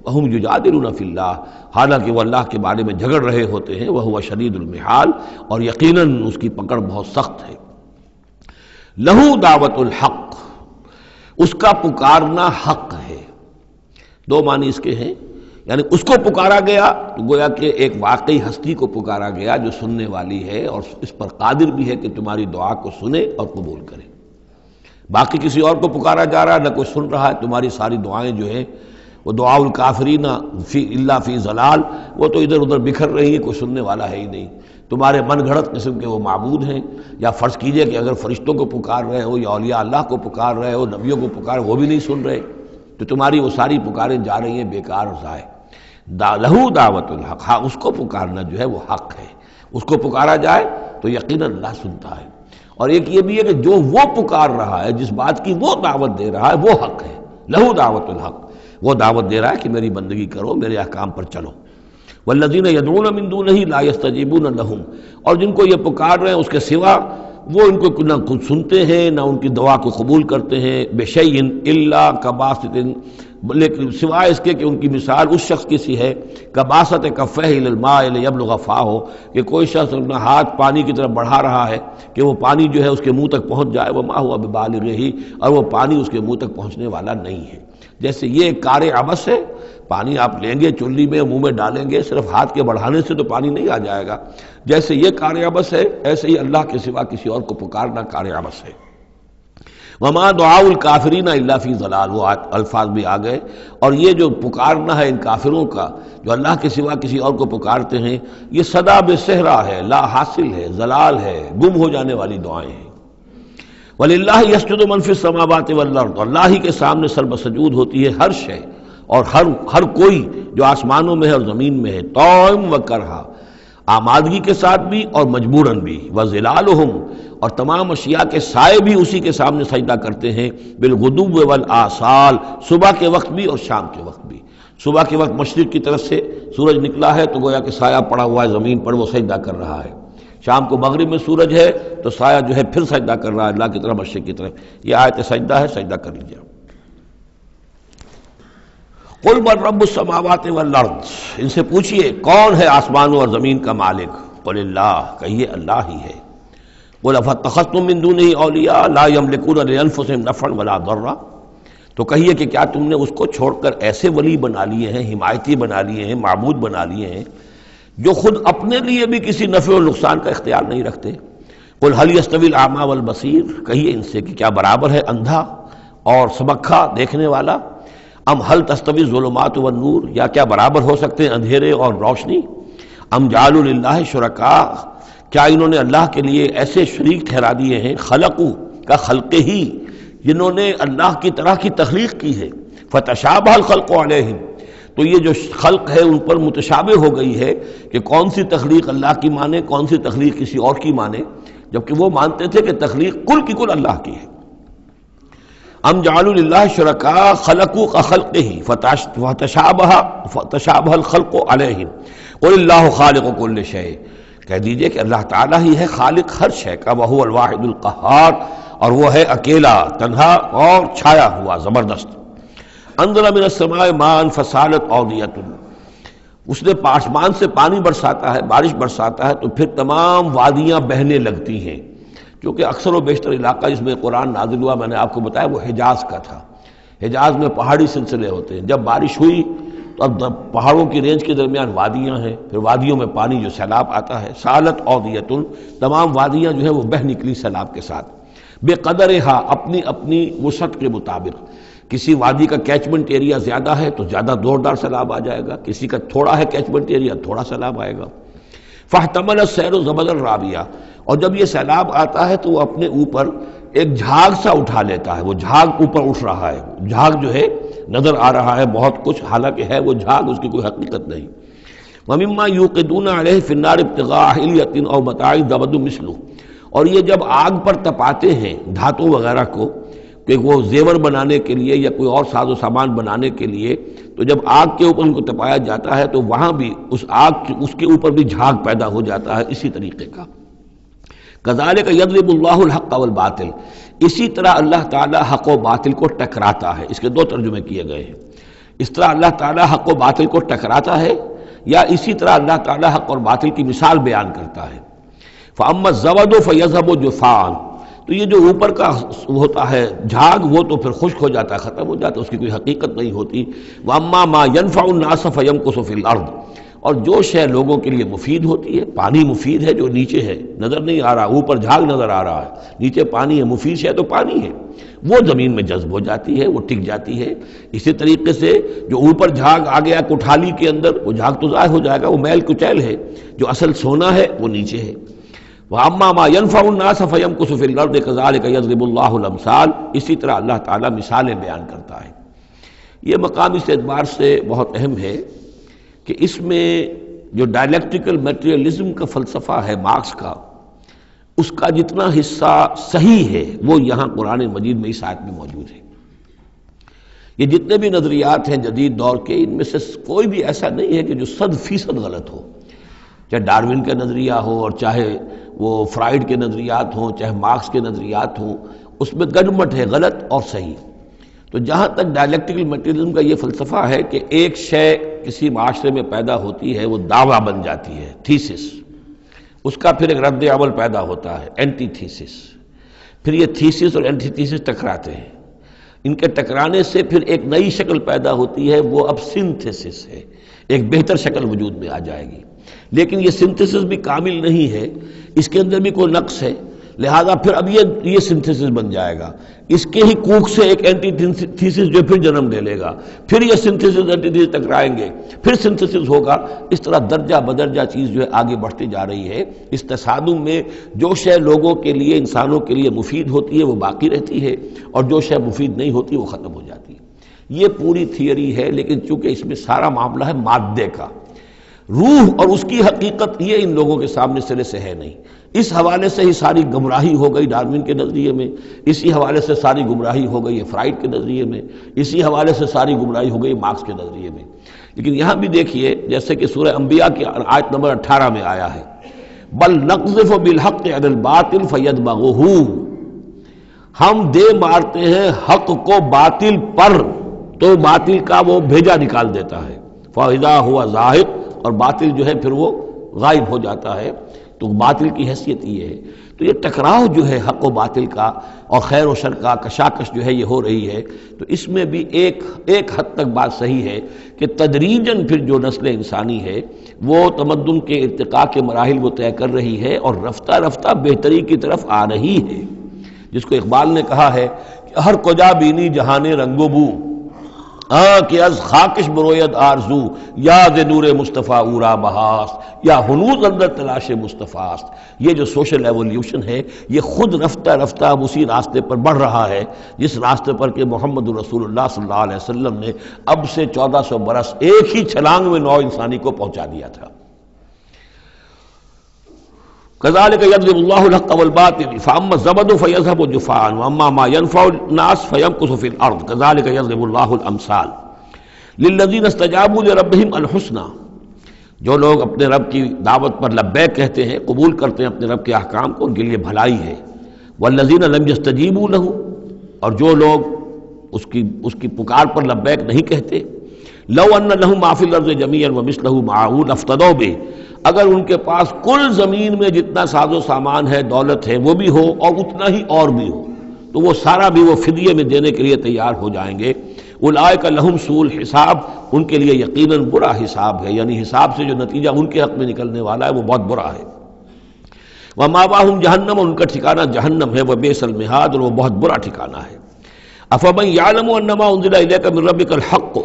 وَهُمْ يُجَادِلُونَ فِي اللَّهِ، حالانکہ وہ اللہ کے بارے میں جھگڑ رہے ہوتے ہیں۔ وَهُوَ شَدِيدُ الْمِحَالِ، اور یقیناً اس کی پکڑ بہت سخت ہے۔ لَهُ دعوت الحق، اس کا پکارنا حق ہے۔ دو معنی اس کے ہیں، یعنی اس کو پکارا گیا تو گویا کہ ایک واقعی ہستی کو پکارا گیا جو سننے والی ہے اور اس پر قادر بھی ہے کہ تمہاری دعا کو سنے اور قبول کرے۔ باقی کسی اور کو پکارا جا رہا ہے، نہ کوئی سن رہا ہے، تمہاری ساری دعائیں جو ہیں وہ دعاء الکافرین الا فی ضلال، وہ تو ادھر ادھر بکھر رہی ہیں، کوئی سننے والا ہے ہی نہیں۔ تمہارے من گھڑت قسم کے وہ معبود ہیں، یا فرض کیجئے کہ اگر فرشتوں کو پکار رہے ہو یا اولیاء اللہ کو پکار رہے ہو، نبیوں کو پکار، وہ بھی نہیں سن رہے، تو تمہاری وہ ساری پکاریں جا رہی ہیں بیکار اور ضائع۔ لہو دعوت الحق، ہاں اس کو پکارنا جو ہے وہ حق ہے، اس کو پکارا جائے تو یقیناً اللہ سنتا ہے۔ اور ایک یہ بھی ہے کہ جو وہ پکار رہا ہے، جس بات کی وہ دعوت دے رہا ہے، وہ حق ہے۔ لہو دعوت الحق، وہ دعوت دے رہا ہے کہ میری بندگی کرو، میرے احکام پر چلو۔ والذین یدعون من دونہ لا یستجیبون لہم، اور جن کو یہ پکار رہے ہیں اس کے سوا، وہ ان کو نہ خود سنتے ہیں نہ ان کی دعا کو قبول کرتے ہیں۔ بشیء الا کباسط، لیکن سوائے اس کے کہ ان کی مثال اس شخص کی سی ہے کباسط کفہ الی الماء لیبلغ فاہ، کہ کوئی شخص اپنا ہاتھ پانی کی طرف بڑھا رہا ہے کہ وہ پانی جو ہے اس کے منہ تک پہنچ جائے، وما ہوا ببالغہ، اور وہ پانی اس کے منہ تک پہنچنے والا نہیں ہے۔ جیسے یہ ایک کار عبث ہے، پانی آپ لیں گے چلی میں منہ میں ڈالیں گے، صرف ہاتھ کے بڑھانے سے تو پانی نہیں آ جائے گا۔ جیسے یہ کار عبث ہے، ایسے ہی اللہ کے سوا کسی اور کو پکارنا کار عبث ہے۔ وما دعاء الکافرین الا فی ضلال، وہ الفاظ بھی آ گئے۔ اور یہ جو پکارنا ہے ان کافروں کا جو اللہ کے سوا کسی اور کو پکارتے ہیں، یہ صدا بے صحرا ہے، لا حاصل ہے، ضلال ہے، گم ہو جانے والی دعائیں ہیں۔ وَلِلَّهِ يَسْجُدُ مَن فِي السَّمَاوَاتِ وَالْأَرْضِ، اللہ ہی کے سامنے سر بسجود ہوتی ہے ہر شے اور ہر کوئی جو آسمانوں میں ہے اور زمین میں ہے، طوعاً وکرہا، آمادگی کے ساتھ بھی اور مجبوراً بھی، وظلالہم، اور تمام اشیاء کے سائے بھی اسی کے سامنے سجدہ کرتے ہیں، بالغدو والآصال، صبح کے وقت بھی اور شام کے وقت بھی۔ صبح کے وقت مشرق کی طرف سے سورج نکلا ہے تو گویا کہ سایہ پڑا ہوا ہے زمین پر، وہ سجدہ کر رہا ہے۔ شام کو مغرب میں سورج ہے تو سایہ جو ہے پھر سجدہ کر رہا ہے اللہ کی طرف، مشرق کی طرف۔ یہ آیت سجدہ ہے، سجدہ کر لیجیے۔ قل من رب السماوات والارض، ان سے پوچھئے کون ہے آسمانوں اور زمین کا مالک؟ قل اللہ، کہیے اللہ ہی ہے۔ قل افاتخذتم من دونہ اولیاء لا یملکون لانفسہم نفعا ولا ضرا، تو کہیے کہ کیا تم نے اس کو چھوڑ کر ایسے ولی بنا لیے ہیں، حمایتی بنا لیے ہیں، معبود بنا لیے ہیں جو خود اپنے لیے بھی کسی نفع و نقصان کا اختیار نہیں رکھتے؟ قل هل يستوي الاعمى والبصیر، کہیے ان سے کہ کیا برابر ہے اندھا اور سبکھا دیکھنے والا؟ ام هل تستوي الظلمات والنور، یا کیا برابر ہو سکتے ہیں اندھیرے اور روشنی؟ ام جعلوا للہ شرکاء، کیا انہوں نے اللہ کے لیے ایسے شریک ٹھہرا دیے ہیں، خلقوا کا خلق ہی، جنہوں نے اللہ کی طرح کی تخلیق کی ہے، فتشابہ الخلق علیہم، تو یہ جو خلق ہے ان پر متشابہ ہو گئی ہے کہ کون سی تخلیق اللہ کی مانے، کون سی تخلیق کسی اور کی مانے، جبکہ وہ مانتے تھے کہ تخلیق کل کی کل اللہ کی ہے۔ ام جعلوا للہ شرکاء خلقوا کخلقہ فتشابہ الخلق علیہم قل اللہ خالق کل شیء، کہہ دیجئے کہ اللہ تعالیٰ ہی ہے خالق ہر شے کا، وہو الواحد القہار، اور وہ ہے اکیلا، تنہا اور چھایا ہوا زبردست۔ انزل من السماء ماء فسالت اودیۃ، اس نے آسمان سے پانی برساتا ہے، بارش برساتا ہے تو پھر تمام وادیاں بہنے لگتی ہیں، کیونکہ اکثر و بیشتر علاقہ جس میں قرآن نازل ہوا میں نے آپ کو بتایا وہ حجاز کا تھا۔ حجاز میں پہاڑی سلسلے ہوتے ہیں، جب بارش ہوئی تو اب پہاڑوں کی رینج کے درمیان وادیاں ہیں، پھر وادیوں میں پانی جو سیلاب آتا ہے، سالت اودیۃ، تمام وادیاں جو ہیں وہ بہہ نکلی سیلاب کے ساتھ، بے قدرہا، اپنی اپنی وسعت کے مطابق۔ کسی وادی کا کیچمنٹ ایریا زیادہ ہے تو زیادہ زوردار سیلاب آ جائے گا، کسی کا تھوڑا ہے کیچمنٹ ایریا، تھوڑا سیلاب آئے گا۔ فاحتمل السیل زبدا رابیہ، اور جب یہ سیلاب آتا ہے تو وہ اپنے اوپر ایک جھاگ سا اٹھا لیتا ہے، وہ جھاگ اوپر اٹھ رہا ہے، جھاگ جو ہے نظر آ رہا ہے بہت کچھ، حالانکہ ہے وہ جھاگ، اس کی کوئی حقیقت نہیں۔ وَمِمَّا يُوقِدُونَ عَلَيْهِ فِي النَّارِ ابْتِغَاءَ حِلْيَةٍ أَوْ مَتَاعٍ زَبَدٌ مِثْلُهُ، اور یہ جب آگ پر تپاتے ہیں دھاتوں وغیرہ کو کہ وہ زیور بنانے کے لیے یا کوئی اور ساز و سامان بنانے کے لیے، تو جب آگ کے اوپر ان کو تپایا جاتا ہے تو وہاں بھی اس کے اوپر بھی جھاگ پیدا ہو جاتا ہے اسی طریقے کا۔ کذالک یضرب اللہ الحق والباطل، اسی طرح اللہ تعالیٰ حق و باطل کو ٹکراتا ہے۔ اس کے دو ترجمے کیے گئے ہیں، اس طرح اللہ تعالیٰ حق و باطل کو ٹکراتا ہے، یا اسی طرح اللہ تعالیٰ حق اور باطل کی مثال بیان کرتا ہے۔ فَأَمَّا الزَّبَدُ فَيَذْهَبُ جُفَاءً، تو یہ جو اوپر کا ہوتا ہے جھاگ وہ تو پھر خشک ہو جاتا ہے، ختم ہو جاتا ہے، اس کی کوئی حقیقت نہیں ہوتی۔ وَأَمَّا مَا يَنْفَعُ النَّاسَ فَيَمْكُثُ فِي الْأَرْضِ، اور جو شے لوگوں کے لیے مفید ہوتی ہے، پانی مفید ہے جو نیچے ہے نظر نہیں آ رہا، اوپر جھاگ نظر آ رہا ہے، نیچے پانی ہے، مفید شے تو پانی ہے، وہ زمین میں جذب ہو جاتی ہے، وہ ٹک جاتی ہے۔ اسی طریقے سے جو اوپر جھاگ آ گیا کوٹھالی کے اندر، وہ جھاگ تو ضائع ہو جائے گا، وہ میل کچیل ہے، جو اصل سونا ہے وہ نیچے ہے۔ وَأَمَّا مَا يَنْفَعُ النَّاسَ فَيَمْكُثُ فِي الْأَرْضِ كَذَلِكَ يَضْرِبُ اللَّهُ الْأَمْثَالَ، اسی طرح اللہ تعالیٰ مثالیں بیان کرتا ہے۔ یہ مقام اس اعتبار سے بہت اہم ہے کہ اس میں جو ڈائلیکٹیکل میٹریلزم کا فلسفہ ہے مارکس کا، اس کا جتنا حصہ صحیح ہے وہ یہاں قرآن مجید میں اس آیت میں موجود ہے۔ یہ جتنے بھی نظریات ہیں جدید دور کے، ان میں سے کوئی بھی ایسا نہیں ہے کہ جو 100% غلط ہو، چاہے ڈارون کا نظریہ ہو اور چاہے وہ فرائیڈ کے نظریات ہوں، چاہے مارکس کے نظریات ہوں، اس میں گڈمٹ ہے غلط اور صحیح۔ تو جہاں تک ڈائلیکٹیکل میٹریلزم کا یہ فلسفہ ہے کہ ایک شے کسی معاشرے میں پیدا ہوتی ہے، وہ دعویٰ بن جاتی ہے، تھیسس، اس کا پھر ایک رد عمل پیدا ہوتا ہے، اینٹی تھیسس، پھر یہ تھیسس اور اینٹی تھیسس ٹکراتے ہیں، ان کے ٹکرانے سے پھر ایک نئی شکل پیدا ہوتی ہے، وہ اب سنتھسس ہے، ایک بہتر شکل وجود میں آ جائے گی۔ لیکن یہ سنتھسس بھی کامل نہیں ہے، اس کے اندر بھی کوئی نقص ہے، لہذا پھر اب یہ سنتھسس بن جائے گا، اس کے ہی کوکھ سے ایک اینٹی تھیسس جو پھر جنم لے لے گا، پھر یہ سنتھسس اینٹی تھیسس ٹکرائیں گے، پھر سنتھسس ہوگا، اس طرح درجہ بدرجہ چیز جو ہے آگے بڑھتی جا رہی ہے۔ اس تصادم میں جو شے لوگوں کے لیے، انسانوں کے لیے مفید ہوتی ہے وہ باقی رہتی ہے، اور جو شے مفید نہیں ہوتی وہ ختم ہو جاتی ہے۔ یہ پوری تھیوری ہے، لیکن چونکہ اس میں سارا معاملہ ہے مادے کا، روح اور اس کی حقیقت یہ ان لوگوں کے سامنے سرے سے ہے نہیں۔ اس حوالے سے ہی ساری گمراہی ہو گئی ڈارون کے نظریے میں، اسی حوالے سے ساری گمراہی ہو گئی فرائیڈ کے نظریے میں، اسی حوالے سے ساری گمراہی ہو گئی مارکس کے نظریے میں۔ لیکن یہاں بھی دیکھیے، جیسے کہ سورہ انبیاء کی آیت نمبر 18 میں آیا ہے، بل نقذف بالحق علی الباطل فیدمغہ، ہم دے مارتے ہیں حق کو باطل پر تو باطل کا وہ بھیجا نکال دیتا ہے، فاذا ہوا زاہق، اور باطل جو ہے پھر وہ غائب ہو جاتا ہے۔ تو باطل کی حیثیت یہ ہے۔ تو یہ ٹکراؤ جو ہے حق و باطل کا اور خیر و شر کا کشاکش جو ہے یہ ہو رہی ہے، تو اس میں بھی ایک حد تک بات صحیح ہے کہ تدریجاً پھر جو نسل انسانی ہے وہ تمدن کے ارتقاء کے مراحل وہ طے کر رہی ہے اور رفتہ رفتہ بہتری کی طرف آ رہی ہے، جس کو اقبال نے کہا ہے کہ ہر کجا بینی جہان رنگ و بو، کہ از خاکش بروید آرزو، یاد نور مصطفیٰ اورا بہاست، یا ہنوز اندر تلاش مصطفیٰ است۔ یہ جو سوشل ایولیوشن ہے یہ خود رفتہ رفتہ اب اسی راستے پر بڑھ رہا ہے جس راستے پر کہ محمد رسول اللہ صلی اللہ علیہ وسلم نے اب سے 1400 برس ایک ہی چھلانگ میں نوع انسانی کو پہنچا دیا تھا۔ كذلك يضرب الله الحق والباطل فاما الزبد فيذهب جفاء واما ما ينفع الناس فيمكث في الارض كذلك يضرب الله الامثال للذين استجابوا لربهم الحسنى، جو لوگ اپنے رب کی دعوت پر لبیک کہتے ہیں، قبول کرتے ہیں اپنے رب کے احکام کو، ان کے لیے بھلائی ہے۔ والذین لم یستجیبوا له، اور جو لوگ اس کی پکار پر لبیک نہیں کہتے، لو ان لهم ما فی الارض جميعا ومثله معه لافتدوا به، اگر ان کے پاس کل زمین میں جتنا ساز و سامان ہے، دولت ہے، وہ بھی ہو اور اتنا ہی اور بھی ہو، تو وہ سارا بھی وہ فدیے میں دینے کے لیے تیار ہو جائیں گے۔ اولئک لہم سوء الحساب، ان کے لیے یقیناً برا حساب ہے، یعنی حساب سے جو نتیجہ ان کے حق میں نکلنے والا ہے وہ بہت برا ہے۔ ومأواہم جہنم، ان کا ٹھکانہ جہنم ہے، وبئس المہاد، اور وہ بہت برا ٹھکانہ ہے۔ افمن یعلم انما انزل الیک من ربک الحق،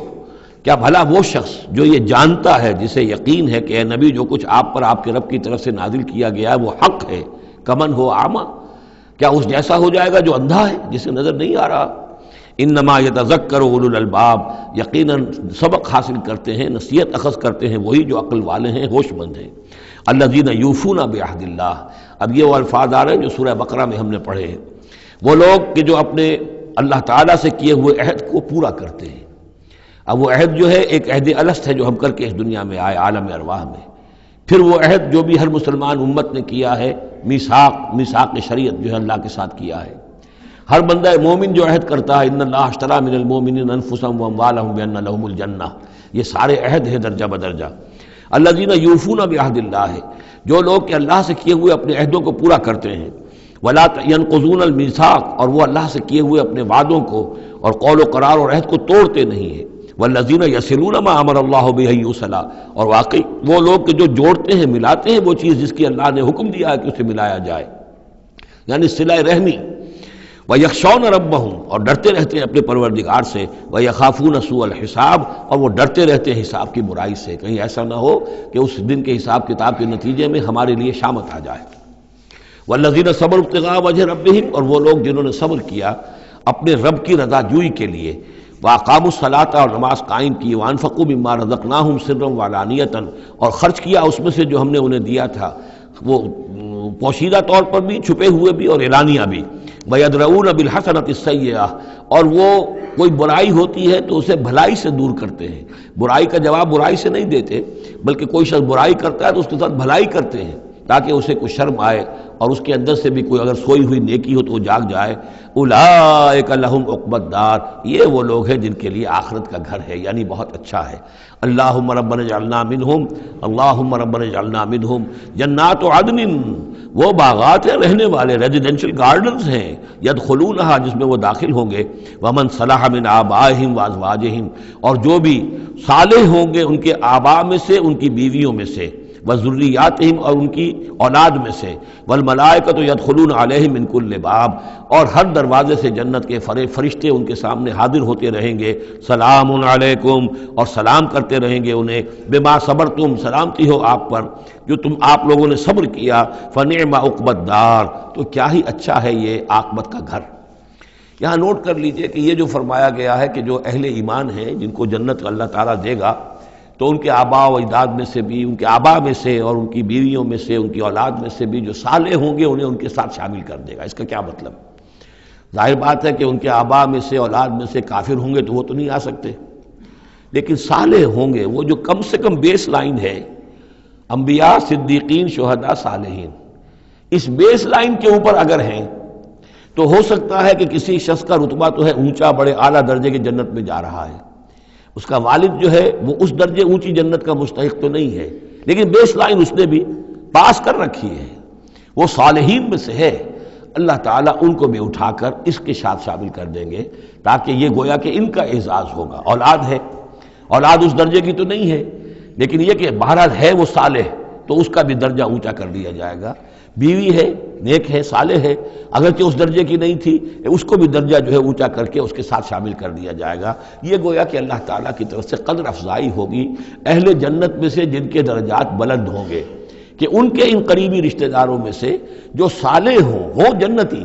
کیا بھلا وہ شخص جو یہ جانتا ہے، جسے یقین ہے کہ اے نبی جو کچھ آپ پر آپ کے رب کی طرف سے نازل کیا گیا ہے وہ حق ہے، کمن ہو اعمیٰ، کیا اس جیسا ہو جائے گا جو اندھا ہے، جسے نظر نہیں آ رہا۔ انما یتذکر اولو الالباب، یقیناً سبق حاصل کرتے ہیں، نصیحت اخذ کرتے ہیں وہی جو عقل والے ہیں، ہوش مند ہیں۔ الذین یوفون بعہد اللہ، اب یہ وہ الفاظ آ رہے ہیں جو سورہ بقرہ میں ہم نے پڑھے ہیں، وہ لوگ کہ جو اپنے اللہ تعالیٰ سے کیے ہوئے عہد کو پورا کرتے ہیں۔ اب وہ عہد جو ہے ایک عہد الست ہے جو ہم کر کے اس دنیا میں آئے عالم ارواح میں، پھر وہ عہد جو بھی ہر مسلمان امت نے کیا ہے، میثاق شریعت جو ہے اللہ کے ساتھ کیا ہے۔ ہر بندہ مومن جو عہد کرتا ہے، ان اللہ اشتری من المؤمنین انفسهم واموالهم بان لهم الجنہ، یہ سارے عہد ہیں درجہ بدرجہ۔ الذین یوفون بعہد اللہ، جو لوگ کہ اللہ سے کیے ہوئے اپنے عہدوں کو پورا کرتے ہیں، ولا ينقضون الميثاق، اور وہ اللہ سے کیے ہوئے اپنے وعدوں کو اور قول و قرار اور عہد کو توڑتے نہیں ہیں۔ والذین یصلون ما امر اللہ بہ ان یوصل، اور واقعی وہ لوگ کہ جو جوڑتے ہیں، ملاتے ہیں وہ چیز جس کی اللہ نے حکم دیا ہے کہ اسے ملایا جائے، یعنی صلہ رحمی۔ وَيَخْشَوْنَ رَبَّهُمْ، اور ڈرتے رہتے ہیں اپنے پروردگار سے، وَيَخَافُونَ سُوءَ الْحِسَابِ، اور وہ ڈرتے رہتے ہیں حساب کی برائی سے، کہیں ایسا نہ ہو کہ اس دن کے حساب کتاب کے نتیجے میں ہمارے لیے شامت آ جائے۔ وَالَّذِينَ صَبَرُوا ابْتِغَاءَ وَجْهِ رَبِّهِمْ، اور وہ لوگ جنہوں نے صبر کیا اپنے رب کی رضا جوئی کے لیے، وَأَقَامُوا الصَّلَاةَ اور نماز قائم کی، وَأَنفَقُوا مِمَّا رَزَقْنَاهُمْ سِرًّا وَعَلَانِيَةً اور خرچ کیا اس میں سے جو ہم نے انہیں دیا تھا، وہ پوشیدہ طور پر بھی، چھپے ہوئے بھی اور اعلانیہ بھی۔ وَيَدْرَؤُونَ بِالْحَسَنَةِ السَّيِّئَةَ اور وہ کوئی برائی ہوتی ہے تو اسے بھلائی سے دور کرتے ہیں، برائی کا جواب برائی سے نہیں دیتے، بلکہ کوئی شخص برائی کرتا ہے تو اس کے ساتھ بھلائی کرتے ہیں تاکہ اسے کوئی شرم آئے اور اس کے اندر سے بھی کوئی اگر سوئی ہوئی نیکی ہو تو وہ جاگ جائے۔ اولئک لہم عقبی الدار، یہ وہ لوگ ہیں جن کے لیے آخرت کا گھر ہے، یعنی بہت اچھا ہے۔ اللہم ربنا اجعلنا منہم، اللہم ربنا اجعلنا منہم۔ جنات عدن، وہ باغات ہیں رہنے والے، ریزیڈینشل گارڈنز ہیں، یدخلونہا جس میں وہ داخل ہوں گے، ومن صلح من آبائہم وازواجہم اور جو بھی صالح ہوں گے ان کے آباء میں سے، ان کی بیویوں میں سے، وذریاتہم اور ان کی اولاد میں سے، والملائکۃ یدخلون علیہم من کل باب اور ہر دروازے سے جنت کے فرشتے ان کے سامنے حاضر ہوتے رہیں گے، سلام علیکم اور سلام کرتے رہیں گے انہیں، بما صبرتم سلامتی ہو آپ پر جو آپ لوگوں نے صبر کیا، فنعم عقبی الدار تو کیا ہی اچھا ہے یہ عاقبت کا گھر۔ یہاں نوٹ کر لیجئے کہ یہ جو فرمایا گیا ہے کہ جو اہل ایمان ہیں جن کو جنت اللہ تعالیٰ دے گا تو ان کے آباء و اجداد میں سے بھی، ان کے آباء میں سے اور ان کی بیویوں میں سے، ان کی اولاد میں سے بھی جو صالح ہوں گے انہیں ان کے ساتھ شامل کر دے گا۔ اس کا کیا مطلب؟ ظاہر بات ہے کہ ان کے آباء میں سے، اولاد میں سے کافر ہوں گے تو وہ تو نہیں آ سکتے، لیکن صالح ہوں گے، وہ جو کم سے کم بیس لائن ہے، انبیاء، صدیقین، شہداء، صالحین، اس بیس لائن کے اوپر اگر ہیں تو ہو سکتا ہے کہ کسی شخص کا رتبہ تو ہے اونچا، بڑے اعلیٰ درجے کی جنت میں جا رہا ہے، اس کا والد جو ہے وہ اس درجے اونچی جنت کا مستحق تو نہیں ہے، لیکن بیس لائن اس نے بھی پاس کر رکھی ہے، وہ صالحین میں سے ہے۔ اللہ تعالیٰ ان کو بھی اٹھا کر اس کے ساتھ شامل کر دیں گے تاکہ یہ گویا کہ ان کا اعزاز ہوگا۔ اولاد ہے، اولاد اس درجے کی تو نہیں ہے، لیکن یہ کہ بہرحال ہے وہ صالح تو اس کا بھی درجہ اونچا کر دیا جائے گا۔ بیوی ہے، نیک ہے، صالح ہے، اگرچہ اس درجے کی نہیں تھی اس کو بھی درجہ جو ہے اونچا کر کے اس کے ساتھ شامل کر دیا جائے گا۔ یہ گویا کہ اللہ تعالیٰ کی طرف سے قدر افزائی ہوگی اہل جنت میں سے جن کے درجات بلند ہوں گے، کہ ان کے ان قریبی رشتہ داروں میں سے جو صالح ہوں جنتی،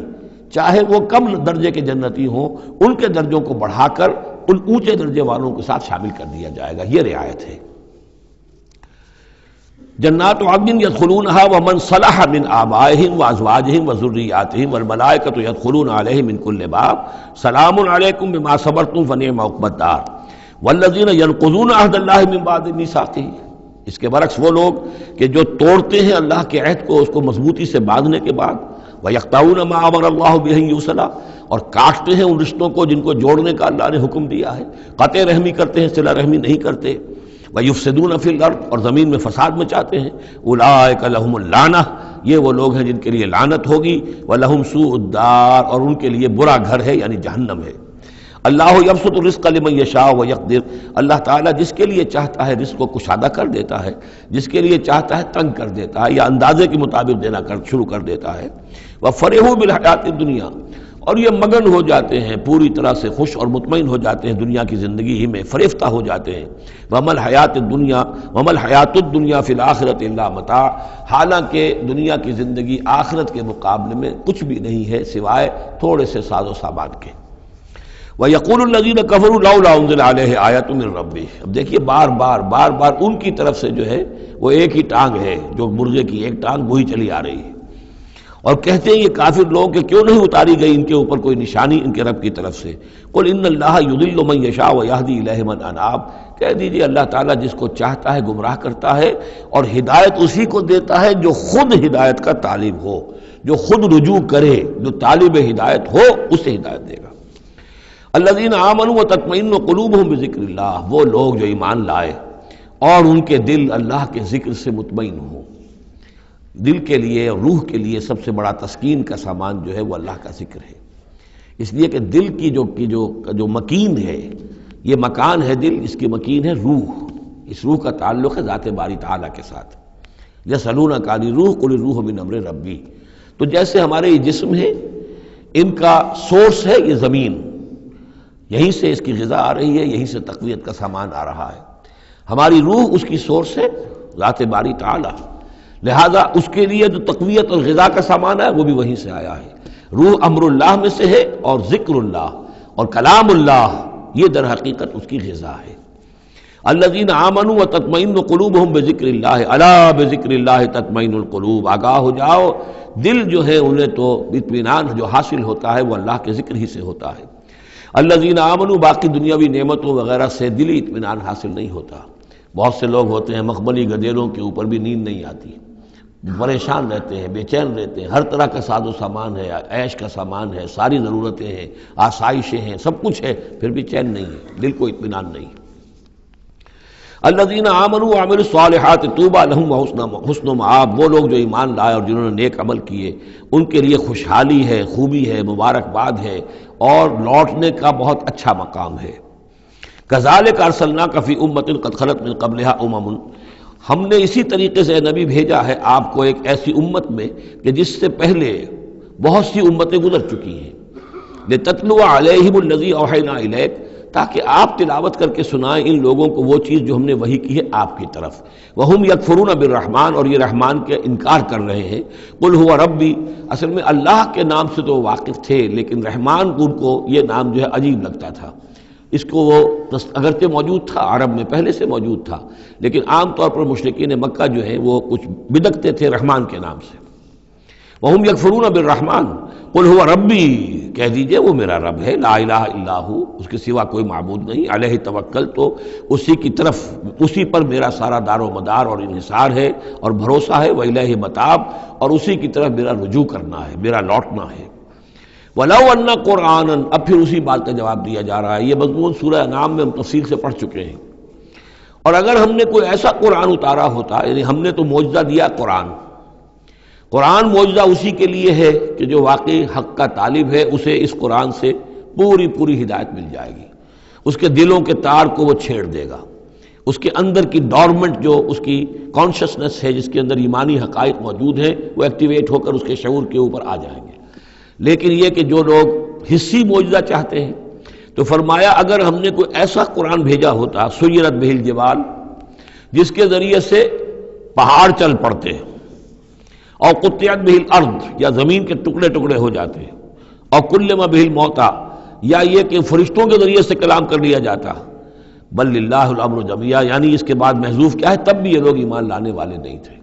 چاہے وہ کم درجے کے جنتی ہوں، ان کے درجوں کو بڑھا کر ان اونچے درجے والوں کے ساتھ شامل کر دیا جائے گا۔ یہ رعایت ہے۔ جنات عدن یدخلونہا ومن صلح من آبائہم وازواجہم وذریاتہم والملائکۃ یدخلون علیہم من کل باب سلام علیکم بما صبرتم فنعم عقبی الدار والذین ینقضون عہد اللہ من بعد میثاقہ۔ اس کے برعکس وہ لوگ کہ جو توڑتے ہیں اللہ کے عہد کو، اس کو مضبوطی سے باندھنے کے بعد، وَيَقْطَعُونَ مَا أَمَرَ اللَّهُ بِهِ أَن يُوصَلَ اور کاٹتے ہیں ان رشتوں کو جن کو جوڑنے کا اللہ نے حکم دیا ہے، قطع رحمی کرتے ہیں، صلہ رحمی نہیں کرتے، وَيُفْسِدُونَ فِي الْأَرْضِ اور زمین میں فساد مچاتے ہیں، أُولَٰئِكَ لَهُمُ اللَّعْنَةُ یہ وہ لوگ ہیں جن کے لیے لعنت ہوگی، وَلَهُمْ سُوءُ الدَّارِ اور ان کے لیے برا گھر ہے یعنی جہنم ہے۔ اللہ یبسط الرزق لمن یشاء ویقدر اللہ تعالیٰ جس کے لیے چاہتا ہے رزق کو کشادہ کر دیتا ہے، جس کے لیے چاہتا ہے تنگ کر دیتا ہے یا اندازے کے مطابق دینا شروع کر دیتا ہے۔ وَفَرِحُوا بِالْحَيَاةِ الدُّنْيَا اور یہ مگن ہو جاتے ہیں، پوری طرح سے خوش اور مطمئن ہو جاتے ہیں دنیا کی زندگی ہی میں، فریفتہ ہو جاتے ہیں۔ وَمَا الْحَيَاةُ الدُّنْيَا فِي الْآخِرَةِ إِلَّا مَتَاعٌ حالانکہ دنیا کی زندگی آخرت کے مقابلے میں کچھ بھی نہیں ہے سوائے تھوڑے سے ساز و سامان کے۔ وَيَقُولُ الَّذِينَ كَفَرُوا لَوْلَا أُنزِلَ عَلَيْهِ آيَةٌ مِّن رَّبِّهِ اب دیکھیے بار بار ان کی طرف سے جو ہے وہ ایک ہی ٹانگ ہے، جو مرغے کی ایک ٹانگ وہی چلی آ رہی ہے، اور کہتے ہیں یہ کافر لوگ کہ کیوں نہیں اتاری گئی ان کے اوپر کوئی نشانی ان کے رب کی طرف سے۔ قُلْ إِنَّ اللَّهَ يُضِلُّ مَن يَشَاءُ وَيَهْدِي إِلَيْهِ مَنْ أَنَابَ کہہ دیجیے اللہ تعالیٰ جس کو چاہتا ہے گمراہ کرتا ہے اور ہدایت اسی کو دیتا ہے جو خود ہدایت کا طالب ہو، جو خود رجوع کرے، جو طالب ہدایت ہو اسے ہدایت دے گا۔ الذین آمنوا وتطمئن قلوبہم بذکر اللہ وہ لوگ جو ایمان لائے اور ان کے دل اللہ کے ذکر سے مطمئن ہوں۔ دل کے لیے اور روح کے لیے سب سے بڑا تسکین کا سامان جو ہے وہ اللہ کا ذکر ہے، اس لیے کہ دل کی جو مکین ہے، یہ مکان ہے دل، اس کی مکین ہے روح، اس روح کا تعلق ہے ذات باری تعالیٰ کے ساتھ۔ یسألونک عن الروح قل الروح من امر ربی تو جیسے ہمارے یہ جسم ہے ان کا سورس ہے یہ زمین، یہیں سے اس کی غذا آ رہی ہے، یہیں سے تقویت کا سامان آ رہا ہے۔ ہماری روح اس کی سورس ہے ذات باری تعالیٰ، لہذا اس کے لیے جو تقویت اور غذا کا سامان ہے وہ بھی وہیں سے آیا ہے۔ روح امر اللہ میں سے ہے اور ذکر اللہ اور کلام اللہ یہ در حقیقت اس کی غذا ہے۔ الذین آمنوا وتطمئن قلوبہم بذکر اللہ، الا بذکر اللہ تطمئن القلوب، آگاہ ہو جاؤ، دل جو ہے انہیں تو اطمینان جو حاصل ہوتا ہے وہ اللہ کے ذکر ہی سے ہوتا ہے۔ الذین آمنوا، باقی دنیاوی نعمتوں وغیرہ سے دلی اطمینان حاصل نہیں ہوتا۔ بہت سے لوگ ہوتے ہیں مخملی گدیروں کے اوپر بھی نیند نہیں آتی، پریشان رہتے ہیں، بے چین رہتے ہیں، ہر طرح کا ساز و سامان ہے، عیش کا سامان ہے، ساری ضرورتیں ہیں، آسائشیں ہیں، سب کچھ ہے، پھر بھی چین نہیں ہے، دل کو اطمینان نہیں۔ الذین آمنوا وعملوا الصالحات طوبی لہم وحسن مآب، وہ لوگ جو ایمان لائے اور جنہوں نے نیک عمل کیے ان کے لیے خوشحالی ہے، خوبی ہے، مبارکباد ہے اور لوٹنے کا بہت اچھا مقام ہے۔ کذالک ارسلناک فی امۃ قد خلت من قبلھا امم، ہم نے اسی طریقے سے نبی بھیجا ہے آپ کو ایک ایسی امت میں کہ جس سے پہلے بہت سی امتیں گزر چکی ہیں، لتتلو علیہم الذی اوحینا الیک، تاکہ آپ تلاوت کر کے سنائیں ان لوگوں کو وہ چیز جو ہم نے وحی کی ہے آپ کی طرف۔ وہم یکفرون بالرحمن، اور یہ رحمان کے انکار کر رہے ہیں۔ قل هو ربی، اصل میں اللہ کے نام سے تو واقف تھے لیکن رحمان ان کو یہ نام جو ہے عجیب لگتا تھا، اس کو وہ اگرچہ موجود تھا، عرب میں پہلے سے موجود تھا، لیکن عام طور پر مشرکین مکہ جو ہیں وہ کچھ بدکتے تھے رحمان کے نام سے۔ وہم یکفرون بالرحمن قل هو ربی، کہہ دیجئے وہ میرا رب ہے، لا الہ الا ہو، اس کے سوا کوئی معبود نہیں، علیہ توکل، تو اسی کی طرف، اسی پر میرا سارا دار و مدار اور انحصار ہے اور بھروسہ ہے، وإلیہ متاب، اور اسی کی طرف میرا رجوع کرنا ہے، میرا لوٹنا ہے۔ وَلَوْ أَنَّ قُرْآنًا، اب پھر اسی بات کا جواب دیا جا رہا ہے، یہ مضمون سورہ انعام میں ہم تفصیل سے پڑھ چکے ہیں۔ اور اگر ہم نے کوئی ایسا قرآن اتارا ہوتا، یعنی ہم نے تو معجزہ دیا قرآن معجزہ اسی کے لیے ہے کہ جو واقعی حق کا طالب ہے اسے اس قرآن سے پوری ہدایت مل جائے گی، اس کے دلوں کے تار کو وہ چھیڑ دے گا، اس کے اندر کی ڈورمنٹ جو اس کی کانشسنس ہے، جس کے اندر ایمانی حقائق موجود ہیں، وہ ایکٹیویٹ ہو کر اس کے شعور کے اوپر آ جائیں گے۔ لیکن یہ کہ جو لوگ حصی معجزہ چاہتے ہیں، تو فرمایا اگر ہم نے کوئی ایسا قرآن بھیجا ہوتا، سیرت بہ الجبال، جس کے ذریعے سے پہاڑ چل پڑتے اور قطعت بہ الارض، یا زمین کے ٹکڑے ٹکڑے ہو جاتے، اور کلم بہ الموتیٰ، یا یہ کہ فرشتوں کے ذریعے سے کلام کر لیا جاتا، بل للہ الامر جمیعا، یعنی اس کے بعد محذوف کیا ہے، تب بھی یہ لوگ ایمان لانے والے نہیں تھے۔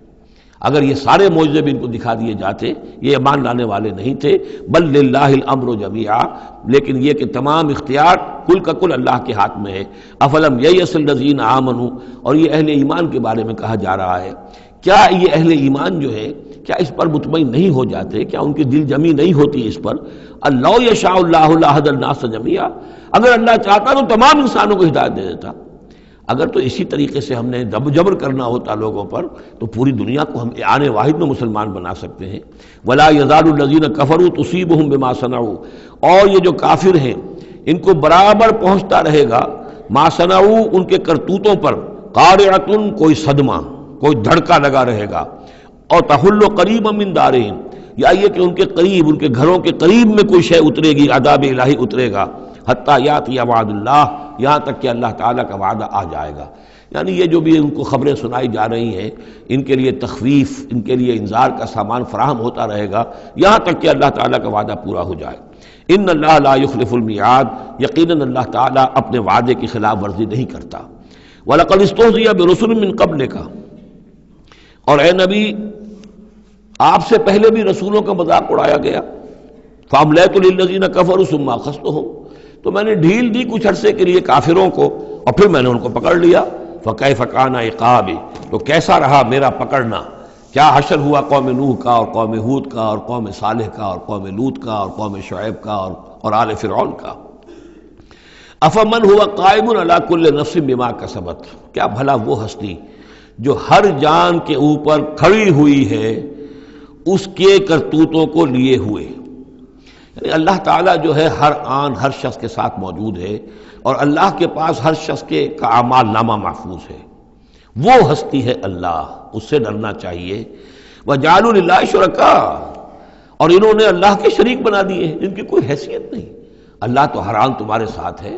اگر یہ سارے معجزے بھی ان کو دکھا دیے جاتے یہ ایمان لانے والے نہیں تھے، بل للہ الامر جمیعا، لیکن یہ کہ تمام اختیار کل کا کل اللہ کے ہاتھ میں ہے۔ افلم ییأس الذین آمنوا، اور یہ اہل ایمان کے بارے میں کہا جا رہا ہے، کیا یہ اہل ایمان جو ہے کیا اس پر مطمئن نہیں ہو جاتے، کیا ان کی دل جمی نہیں ہوتی اس پر؟ اللہ یشاء اللہ لہدی الناس جمیعا، اگر اللہ چاہتا تو تمام انسانوں کو ہدایت دے دیتا۔ اگر تو اسی طریقے سے ہم نے جبر کرنا ہوتا لوگوں پر تو پوری دنیا کو ہم آن واحد میں مسلمان بنا سکتے ہیں۔ ولا یزال الذین کفروا تصیبہم بما صنعوا، اور یہ جو کافر ہیں ان کو برابر پہنچتا رہے گا ما صنعوا، ان کے کرتوتوں پر، قارعۃ، کوئی صدمہ، کوئی دھڑکا لگا رہے گا، اور تحل قریبا من دارہم، یا یہ کہ ان کے قریب، ان کے گھروں کے قریب میں کوئی شے اترے گی، عذاب الہی اترے گا، حتیٰ یاتی وعد اللہ، یہاں تک کہ اللہ تعالیٰ کا وعدہ آ جائے گا۔ یعنی یہ جو بھی ان کو خبریں سنائی جا رہی ہیں، ان کے لیے تخویف، ان کے لیے انذار کا سامان فراہم ہوتا رہے گا یہاں تک کہ اللہ تعالیٰ کا وعدہ پورا ہو جائے۔ ان اللہ لا یخلف المیعاد، یقیناً اللہ تعالیٰ اپنے وعدے کی خلاف ورزی نہیں کرتا۔ وَلَقَدِ اسْتُهْزِئَ بِرُسُلٍ مِّن قَبْلِكَ، اور اے نبی آپ سے پہلے بھی رسولوں کا مذاق اڑایا گیا۔ فَأَمْلَيْتُ لِلَّذِينَ كَفَرُوا ثُمَّ أَخَذْتُهُمْ، تو میں نے ڈھیل دی کچھ عرصے کے لیے کافروں کو اور پھر میں نے ان کو پکڑ لیا۔ فَكَيْفَ كَانَ عِقَابِ، تو کیسا رہا میرا پکڑنا، کیا حشر ہوا قوم نوح کا اور قوم ہود کا اور قوم صالح کا اور قوم لوط کا اور قوم شعیب کا اور آل فرعون کا۔ أَفَمَنْ هُوَ قَائِمٌ عَلَى كُلِّ نَفْسٍ بِمَا كَسَبَتْ، کیا بھلا وہ ہستی جو ہر جان کے اوپر کھڑی ہوئی ہے اس کے کرتوتوں کو لیے ہوئے۔ یعنی اللہ تعالیٰ جو ہے ہر آن ہر شخص کے ساتھ موجود ہے، اور اللہ کے پاس ہر شخص کے کا اعمال نامہ محفوظ ہے۔ وہ ہستی ہے اللہ، اس سے ڈرنا چاہیے۔ وَجَعَلُوا لِلَّهِ شُرَكَاءَ، اور انہوں نے اللہ کے شریک بنا دیے ہیں جن کی کوئی حیثیت نہیں۔ اللہ تو ہر آن تمہارے ساتھ ہے،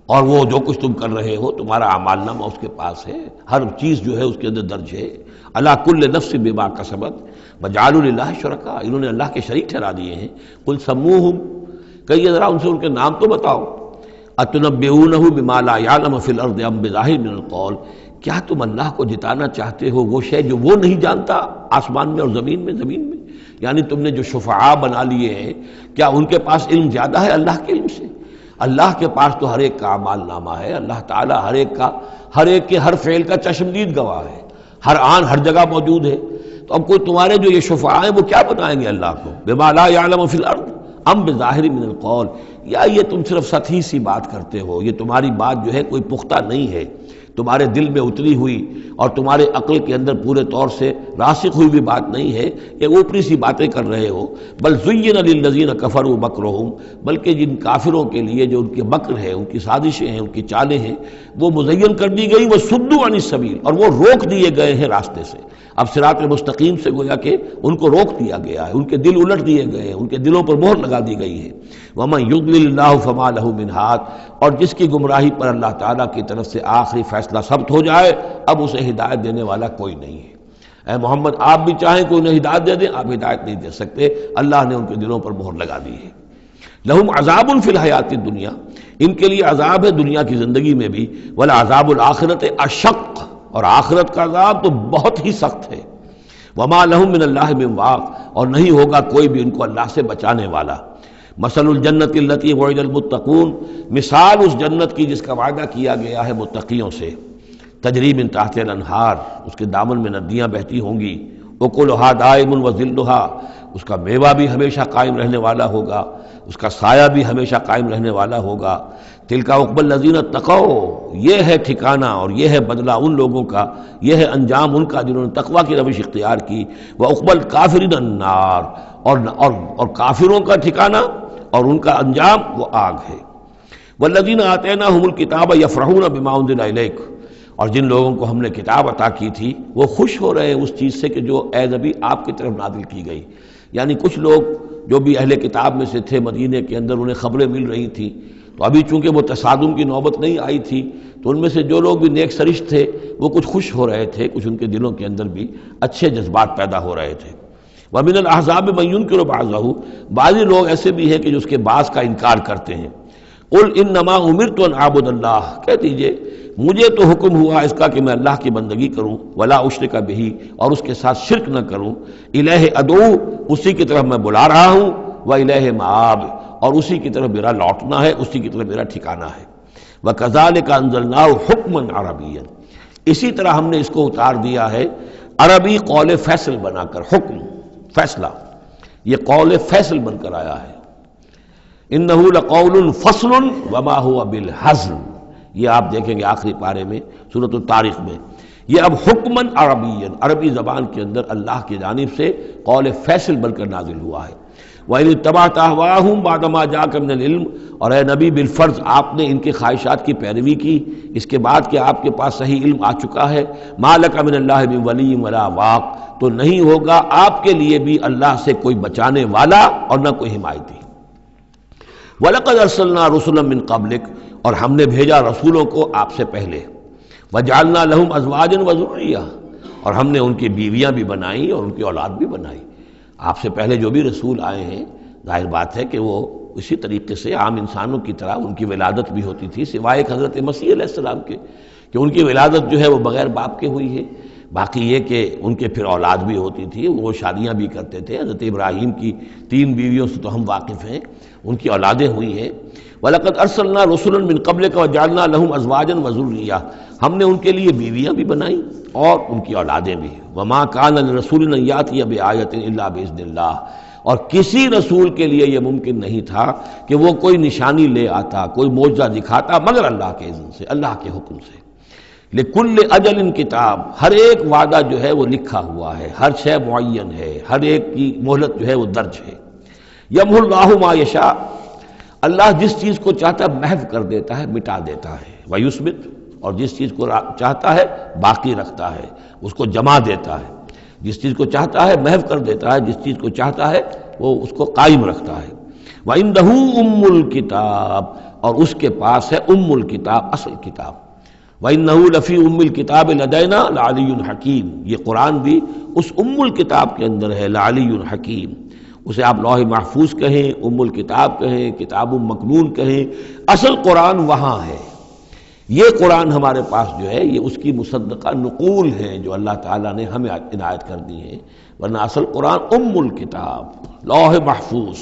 اور وہ جو کچھ تم کر رہے ہو تمہارا اعمال نامہ اس کے پاس ہے، ہر چیز جو ہے اس کے اندر درج ہے۔ عَلَىٰ كُلِّ نَفْسٍ بِمَا كَسَبَتْ وَجَعَلُوا لِلَّهِ شُرَكَاءَ، انہوں نے اللہ کے شریک ٹھہرا دیے ہیں۔ قُلْ سَمُّوهُمْ، کہیے ذرا ان سے ان کے نام تو بتاؤ۔ اتنبئونہ بما لا یعلم فی الارض ام بظاہر من القول، کیا تم اللہ کو جتانا چاہتے ہو وہ شے جو وہ نہیں جانتا آسمان میں اور زمین میں؟ یعنی تم نے جو شفعاء بنا لیے ہیں، کیا ان کے پاس علم زیادہ ہے اللہ کے علم سے؟ اللہ کے پاس تو ہر ایک کا اعمال نامہ ہے، اللہ تعالیٰ ہر ایک کے ہر فعل کا چشمدید گواہ ہے، ہر آن ہر جگہ موجود ہے۔ تو اب کوئی تمہارے جو یہ شفعاء ہیں وہ کیا بتائیں گے اللہ کو؟ بما لا یعلم فی الارض ام بظاہر من القول، یا یہ تم صرف سطحی سی بات کرتے ہو، یہ تمہاری بات جو ہے کوئی پختہ نہیں ہے، تمہارے دل میں اتری ہوئی اور تمہارے عقل کے اندر پورے طور سے راسخ ہوئی بھی بات نہیں ہے، یہ اوپری سی باتیں کر رہے ہو۔ بل زین للذین کفروا مکرہم، بلکہ جن کافروں کے لیے جو ان کے مکر ہے، ان کی سازشیں ہیں، ان کی چالیں ہیں، وہ مزین کر دی گئی، وصدوا عن السبیل، اور وہ روک دیے گئے ہیں راستے سے۔ اب صراط مستقیم سے گویا کہ ان کو روک دیا گیا ہے، ان کے دل الٹ دیے گئے ہیں، ان کے دلوں پر مہر لگا دی گئی ہے۔ وَمَن يُضْلِلِ اللَّهُ فَمَا لَهُ مِنْ هَادٍ، اور جس کی گمراہی پر اللہ تعالیٰ کی طرف سے آخری فیصلہ ثبت ہو جائے، اب اسے ہدایت دینے والا کوئی نہیں ہے۔ اے محمد، آپ بھی چاہیں کوئی انہیں ہدایت دے دیں، آپ ہدایت نہیں دے سکتے، اللہ نے ان کے دلوں پر مہر لگا دی ہے۔ لہم عذاب فی الحیات الدنیا، ان کے لیے عذاب ہے دنیا کی زندگی میں بھی، ولعذاب الآخرۃ اشق، اور آخرت کا عذاب تو بہت ہی سخت ہے۔ وما لہم من اللہ من واق، اور نہیں ہوگا کوئی بھی ان کو اللہ سے بچانے والا۔ مثل الجنت التی وعد المتقون، مثال اس جنت کی جس کا وعدہ کیا گیا ہے متقیوں سے، تجری من تحت الانہار، اس کے دامن میں ندیاں بہتی ہوں گی، اکلھا دائم وظلھا، اس کا میوہ بھی ہمیشہ قائم رہنے والا ہوگا، اس کا سایہ بھی ہمیشہ قائم رہنے والا ہوگا۔ تلک عقبی الذین اتقوا، یہ ہے ٹھکانہ اور یہ ہے بدلہ ان لوگوں کا، یہ ہے انجام ان کا جنہوں نے تقوی کی روش اختیار کی۔ وعقبی الکافرین النار، اور کافروں کا ٹھکانہ اور ان کا انجام وہ آگ ہے۔ والذین آتیناہم الکتاب یفرحون بما انزل الیک، اور جن لوگوں کو ہم نے کتاب عطا کی تھی وہ خوش ہو رہے ہیں اس چیز سے کہ جو اے نبی آپ کی طرف نازل کی گئی۔ یعنی کچھ لوگ جو بھی اہل کتاب میں سے تھے مدینے کے اندر، انہیں خبریں مل رہی تھیں، تو ابھی چونکہ وہ تصادم کی نوبت نہیں آئی تھی، تو ان میں سے جو لوگ بھی نیک سرشت تھے وہ کچھ خوش ہو رہے تھے، کچھ ان کے دلوں کے اندر بھی اچھے جذبات پیدا ہو رہے تھے۔ وَمِنَ الْأَحْزَابِ مَن يُنكِرُ بَعْضَهُ، بعضی لوگ ایسے بھی ہیں کہ جو اس کے بعض کا انکار کرتے ہیں۔ قُلْ إِنَّمَا أُمِرْتُ أَنْ أَعْبُدَ اللَّهَ، کہہ دیجئے مجھے تو حکم ہوا اس کا کہ میں اللہ کی بندگی کروں، وَلَا أُشْرِكَ بِهِ، اور اس کے ساتھ شرک نہ کروں، إِلَيْهِ أَدْعُو، اسی کی طرف میں بلا رہا ہوں، وَإِلَيْهِ مَآبِ، اور اسی کی طرف میرا لوٹنا ہے، اسی کی طرف میرا ٹھکانہ ہے۔ وَكَذَلِكَ أَنزَلْنَاهُ حُكْمًا عَرَبِيًّا، اسی طرح ہم نے اس کو اتار دیا ہے عربی قول فیصل بنا کر، حکم فیصلہ، یہ قول فیصل بن کر آیا ہے۔ إِنَّهُ لَقَوْلٌ فَصْلٌ وَمَا هُوَ بِالْحَزْلِ، یہ آپ دیکھیں گے آخری پارے میں سورۃ الطارق میں، یہ اب حکماً عربیًا، عربی زبان کے اندر اللہ کی جانب سے قول فیصل بن کر نازل ہوا ہے۔ وَإِنِ اتَّبَعْتَ أَهْوَاءَهُمْ بَعْدَ مَا جَاءَكَ مِنَ الْعِلْمِ، اور اے نبی بالفرض آپ نے ان کی خواہشات کی پیروی کی اس کے بعد کہ آپ کے پاس صحیح علم آ چکا ہے۔ مَا لَكَ مِنَ اللَّهِ مِن وَلِيٍّ وَلَا وَاقٍ، تو نہیں ہوگا آپ کے لیے بھی اللہ سے کوئی بچانے والا اور نہ کوئی حمایتی۔ وَلَقَدْ أَرْسَلْنَا رُسُلًا مِّن قَبْلِكَ، اور ہم نے بھیجا رسولوں کو آپ سے پہلے۔ وَجَعَلْنَا لَهُمْ أَزْوَاجًا وَذُرِّيَّةً، اور ہم نے ان کی بیویاں بھی بنائیں اور ان کی اولاد بھی بنائی۔ آپ سے پہلے جو بھی رسول آئے ہیں، ظاہر بات ہے کہ وہ اسی طریقے سے عام انسانوں کی طرح ان کی ولادت بھی ہوتی تھی، سوائے حضرت مسیح علیہ السلام کے کہ ان کی ولادت جو ہے وہ بغیر باپ کے ہوئی ہے۔ باقی یہ کہ ان کے پھر اولاد بھی ہوتی تھی، وہ شادیاں بھی کرتے تھے۔ حضرت ابراہیم کی 3 بیویوں سے تو ہم واقف ہیں، ان کی اولادیں ہوئی ہیں۔ وَلَقَدْ أَرْسَلْنَا رُسُلًا مِّن قَبْلِكَ وَجَعَلْنَا لَهُمْ أَزْوَاجًا وَذُرِّيَّةً، ہم نے ان کے لیے بیویاں بھی بنائیں اور ان کی اولادیں بھی۔ وَمَا كَانَ لِرَسُولٍ أَن يَأْتِيَ بِآيَةٍ إِلَّا بِإِذْنِ اللَّهِ، اور کسی رسول کے لیے یہ ممکن نہیں تھا کہ وہ کوئی نشانی لے آتا، کوئی معجزہ دکھاتا، مگر اللہ کے اذن سے، اللہ کے حکم سے۔ لِكُلِّ أَجَلٍ کتاب، ہر ایک وعدہ جو ہے وہ لکھا ہوا ہے، ہر شے معین ہے، ہر ایک کی مہلت جو ہے وہ درج ہے۔ يَمْحُو اللَّهُ مَا يَشَاءُ، اللہ جس چیز کو چاہتا ہے محو کر دیتا ہے، مٹا دیتا ہے۔ وَيُثْبِتُ، اور جس چیز کو چاہتا ہے باقی رکھتا ہے، اس کو جمع دیتا ہے۔ جس چیز کو چاہتا ہے محو کر دیتا ہے، جس چیز کو چاہتا ہے وہ اس کو قائم رکھتا ہے۔ وَعِندَهُ أُمُّ الْكِتَابِ، اور اس کے پاس ہے ام الکتاب، اصل کتاب۔ وَإِنَّهُ لَفِي أُمِّ الْكِتَابِ لَدَيْنَا لَعَلِيٌّ حَكِيمٌ، یہ قرآن بھی اس ام الکتاب کے اندر ہے، لَعَلِيٌّ حَكِيمٌ۔ اسے آپ لوح محفوظ کہیں، ام الکتاب کہیں، کتاب مکنون کہیں، اصل قرآن وہاں ہے۔ یہ قرآن ہمارے پاس جو ہے یہ اس کی مصدقہ نقول ہیں جو اللہ تعالیٰ نے ہمیں عنایت کر دی ہیں، ورنہ اصل قرآن ام الکتاب، لوح محفوظ،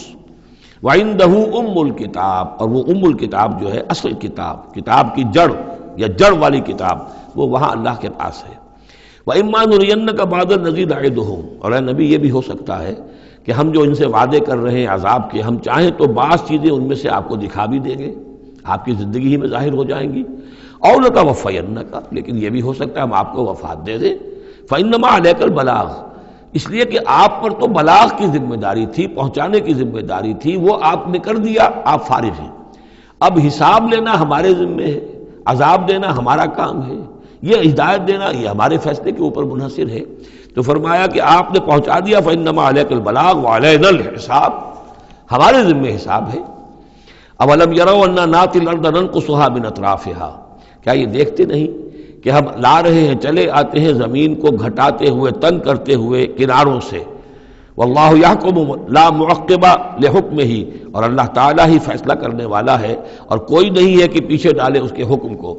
وَعِندَهُ ام الکتاب، اور وہ ام الکتاب جو ہے اصل کتاب، کتاب کی جڑ یا جڑ والی کتاب، وہ وہاں اللہ کے پاس ہے۔ وَإِمَّا نُرِيَنَّكَ بَعْضَ الَّذِي نَعِدُهُمْ، اور اے نبی یہ بھی ہو سکتا ہے کہ ہم جو ان سے وعدے کر رہے ہیں عذاب کے، ہم چاہیں تو بعض چیزیں ان میں سے آپ کو دکھا بھی دیں گے، آپ کی زندگی ہی میں ظاہر ہو جائیں گی، اور لَتَوَفَّيَنَّكَ، لیکن یہ بھی ہو سکتا ہے ہم آپ کو وفات دے دیں۔ فَإِنَّمَا عَلَيْكَ الْبَلَاغُ، اس لیے کہ آپ پر تو بلاغ کی ذمہ داری تھی، پہنچانے کی ذمہ داری تھی، وہ آپ نے کر دیا، آپ فارغ ہیں۔ اب حساب لینا ہمارے ذمہ ہے، عذاب دینا ہمارا کام ہے، یہ ہدایت دینا یہ ہمارے فیصلے کے اوپر منحصر ہے۔ تو فرمایا کہ آپ نے پہنچا دیا، فَإِنَّمَا عَلَيْكَ الْبَلَاغُ وَعَلَيْنَا الْحِسَابُ، ہمارے ذمہ حساب ہے۔ اَوَلَمْ يَرَوْا أَنَّا نَأْتِي الْأَرْضَ نَنْقُصُهَا مِنْ أَطْرَافِهَا، کیا یہ دیکھتے نہیں کہ ہم لا رہے ہیں، چلے آتے ہیں زمین کو گھٹاتے ہوئے، تنگ کرتے ہوئے کناروں سے۔ وَاللَّهُ يَحْكُمُ لَا مُعَقِّبَ لِحُكْمِهِ، اور اللہ تعالیٰ ہی فیصلہ کرنے والا ہے اور کوئی نہیں ہے کہ پیچھے ڈالے اس کے حکم کو۔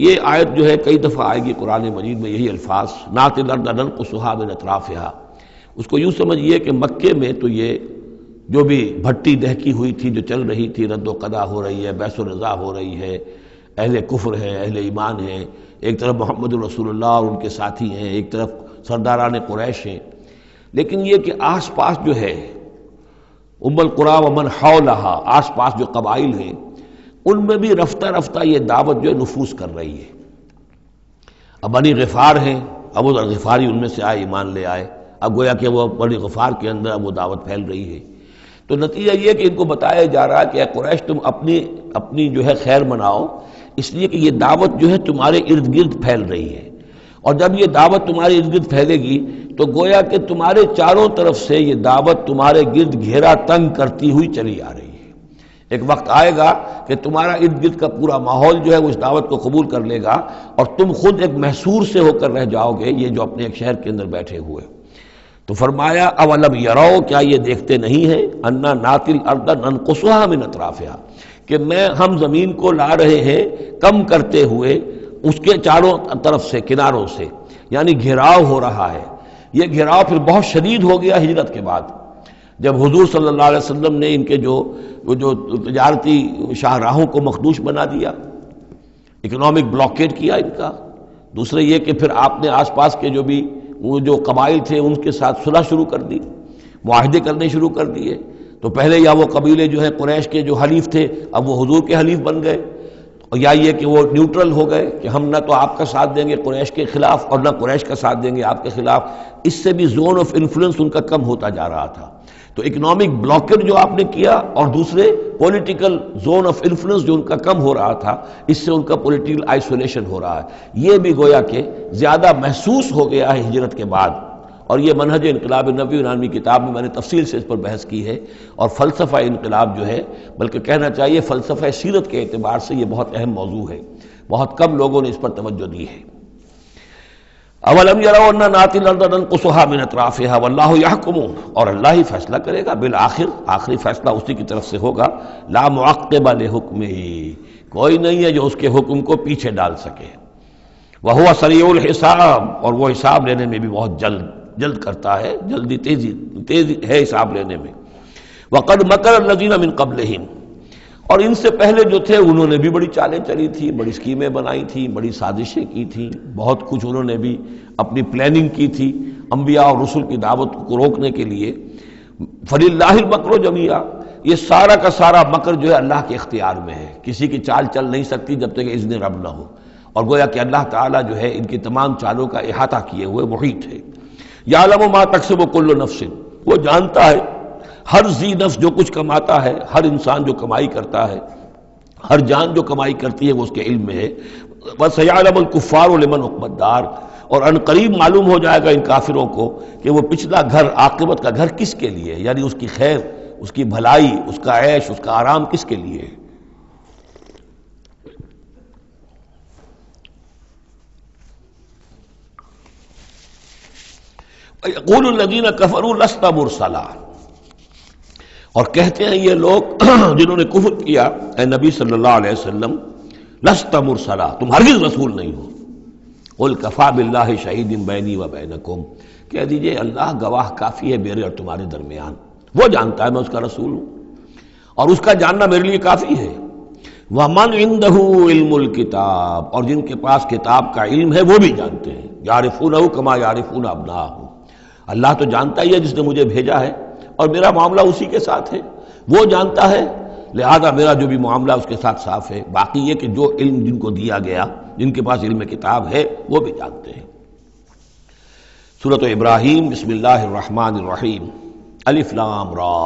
یہ آیت جو ہے کئی دفعہ آئے گی قرآن مجید میں، یہی الفاظ، نَأْتِي الْأَرْضَ نَنْقُصُهَا مِنْ أَطْرَافِهَا، اس کو یوں سمجھیے کہ مکے میں تو یہ جو بھی بھٹی دہکی ہوئی تھی، جو چل رہی تھی، رد و قضا ہو رہی ہے، بیس و رضا ہو رہی ہے، اہل کفر ہیں، اہل ایمان ہیں، ایک طرف محمد رسول اللہ اور ان کے ساتھی ہیں، ایک طرف سرداران قریش ہیں، لیکن یہ کہ آس پاس جو ہے ام القریٰ ومن حولہا، آس پاس جو قبائل ہیں، ان میں بھی رفتہ رفتہ یہ دعوت جو ہے نفوذ کر رہی ہے۔ اب بنی غفار ہیں، ابو ذر غفاری ان میں سے آئے، ایمان لے آئے، اب گویا کہ وہ بنی غفار کے اندر اب وہ دعوت پھیل رہی ہے۔ تو نتیجہ یہ کہ ان کو بتایا جا رہا ہے کہ اے قریش تم اپنی جو ہے خیر مناؤ، اس لیے کہ یہ دعوت جو ہے تمہارے ارد گرد پھیل رہی ہے، اور جب یہ دعوت تمہارے ارد گرد پھیلے گی تو گویا کہ تمہارے چاروں طرف سے یہ دعوت تمہارے گرد گھیرا تنگ کرتی ہوئی چلی آ رہی ہے۔ ایک وقت آئے گا کہ تمہارا ارد گرد کا پورا ماحول جو ہے وہ اس دعوت کو قبول کر لے گا، اور تم خود ایک محصور سے ہو کر رہ جاؤ گے، یہ جو اپنے ایک شہر کے اندر بیٹھے ہوئے۔ تو فرمایا اولم یرو، کیا یہ دیکھتے نہیں ہیں، انا ناتی الارض ننقصها من اطرافها، کہ ہم زمین کو لا رہے ہیں کم کرتے ہوئے اس کے چاروں طرف سے، کناروں سے، یعنی گھیراؤ ہو رہا ہے۔ یہ گھیراؤ پھر بہت شدید ہو گیا ہجرت کے بعد، جب حضور صلی اللہ علیہ وسلم نے ان کے جو تجارتی شاہراہوں کو مخدوش بنا دیا، اکنامک بلاکیڈ کیا ان کا۔ دوسرے یہ کہ پھر آپ نے آس پاس کے وہ جو قبائل تھے ان کے ساتھ صلح شروع کر دی، معاہدے کرنے شروع کر دیے۔ تو پہلے یا وہ قبیلے جو ہے قریش کے جو حلیف تھے، اب وہ حضور کے حلیف بن گئے، یا یہ کہ وہ نیوٹرل ہو گئے کہ ہم نہ تو آپ کا ساتھ دیں گے قریش کے خلاف اور نہ قریش کا ساتھ دیں گے آپ کے خلاف۔ اس سے بھی زون آف انفلوئنس ان کا کم ہوتا جا رہا تھا۔ تو اکنامک بلاکیڈ جو آپ نے کیا، اور دوسرے پولیٹیکل زون آف انفلوئنس جو ان کا کم ہو رہا تھا، اس سے ان کا پولیٹیکل آئسولیشن ہو رہا ہے، یہ بھی گویا کہ زیادہ محسوس ہو گیا ہے ہجرت کے بعد۔ اور یہ منہج انقلاب نبوی نامی کتاب میں نے تفصیل سے اس پر بحث کی ہے، اور فلسفہ انقلاب جو ہے، بلکہ کہنا چاہیے فلسفہ سیرت کے اعتبار سے یہ بہت اہم موضوع ہے، بہت کم لوگوں نے اس پر توجہ دی ہے۔ اولم یروا انا ناتی الارض ننقصها من اطرافها واللہ یحکم، اور اللہ ہی فیصلہ کرے گا، بالآخر آخری فیصلہ اسی کی طرف سے ہوگا۔ لا معقب لحکمہ، کوئی نہیں ہے جو اس کے حکم کو پیچھے ڈال سکے۔ وہو سریع الحساب، اور وہ حساب لینے میں بھی بہت جلد کرتا ہے، جلدی تیزی ہے حساب لینے میں۔ وقد مکر الذین من قبلہم، اور ان سے پہلے جو تھے انہوں نے بھی بڑی چالیں چلی تھی، بڑی اسکیمیں بنائی تھیں، بڑی سازشیں کی تھیں، بہت کچھ انہوں نے بھی اپنی پلاننگ کی تھی انبیاء اور رسل کی دعوت کو روکنے کے لیے۔ فللہ المکر جمیعا، یہ سارا کا سارا مکر جو ہے اللہ کے اختیار میں ہے، کسی کی چال چل نہیں سکتی جب تک اذن رب نہ ہو، اور گویا کہ اللہ تعالیٰ جو ہے ان کی تمام چالوں کا احاطہ کیے ہوئے محیط ہے۔ یعلم ما تکسب کل نفس، وہ جانتا ہے ہر ذی نفس جو کچھ کماتا ہے، ہر انسان جو کمائی کرتا ہے، ہر جان جو کمائی کرتی ہے وہ اس کے علم میں ہے۔ وَسَيَعْلَمُ الْكُفَّارُ لِمَنْ عُقْبَى الدَّارِ، اور ان قریب معلوم ہو جائے گا ان کافروں کو کہ وہ پچھلا گھر، عاقبت کا گھر کس کے لیے ہے، یعنی اس کی خیر، اس کی بھلائی، اس کا عیش، اس کا آرام کس کے لیے ہے۔ يقول الذين كفروا لست مرسلا، اور کہتے ہیں یہ لوگ جنہوں نے کفر کیا، اے نبی صلی اللہ علیہ وسلم لست مرسلا، تم ہرگز رسول نہیں ہو۔ قل کفی باللہ شہید بینی و بینکم، کہہ دیجئے اللہ گواہ کافی ہے میرے اور تمہارے درمیان، وہ جانتا ہے میں اس کا رسول ہوں اور اس کا جاننا میرے لیے کافی ہے۔ وَمَنْ عِنْدَهُ عِلْمُ الْكِتَابِ، اور جن کے پاس کتاب کا علم ہے وہ بھی جانتے ہیں، يَعْرِفُونَهُ كَمَا يَعْرِفُونَ أَبْنَاءَهُمْ، اللہ تو جانتا ہی ہے جس نے مجھے بھیجا ہے اور میرا معاملہ اسی کے ساتھ ہے، وہ جانتا ہے، لہذا میرا جو بھی معاملہ اس کے ساتھ صاف ہے۔ باقی یہ کہ جو علم جن کو دیا گیا، جن کے پاس علم کتاب ہے، وہ بھی جانتے ہیں۔ سورۃ ابراہیم، بسم اللہ الرحمن الرحیم، الف لام را۔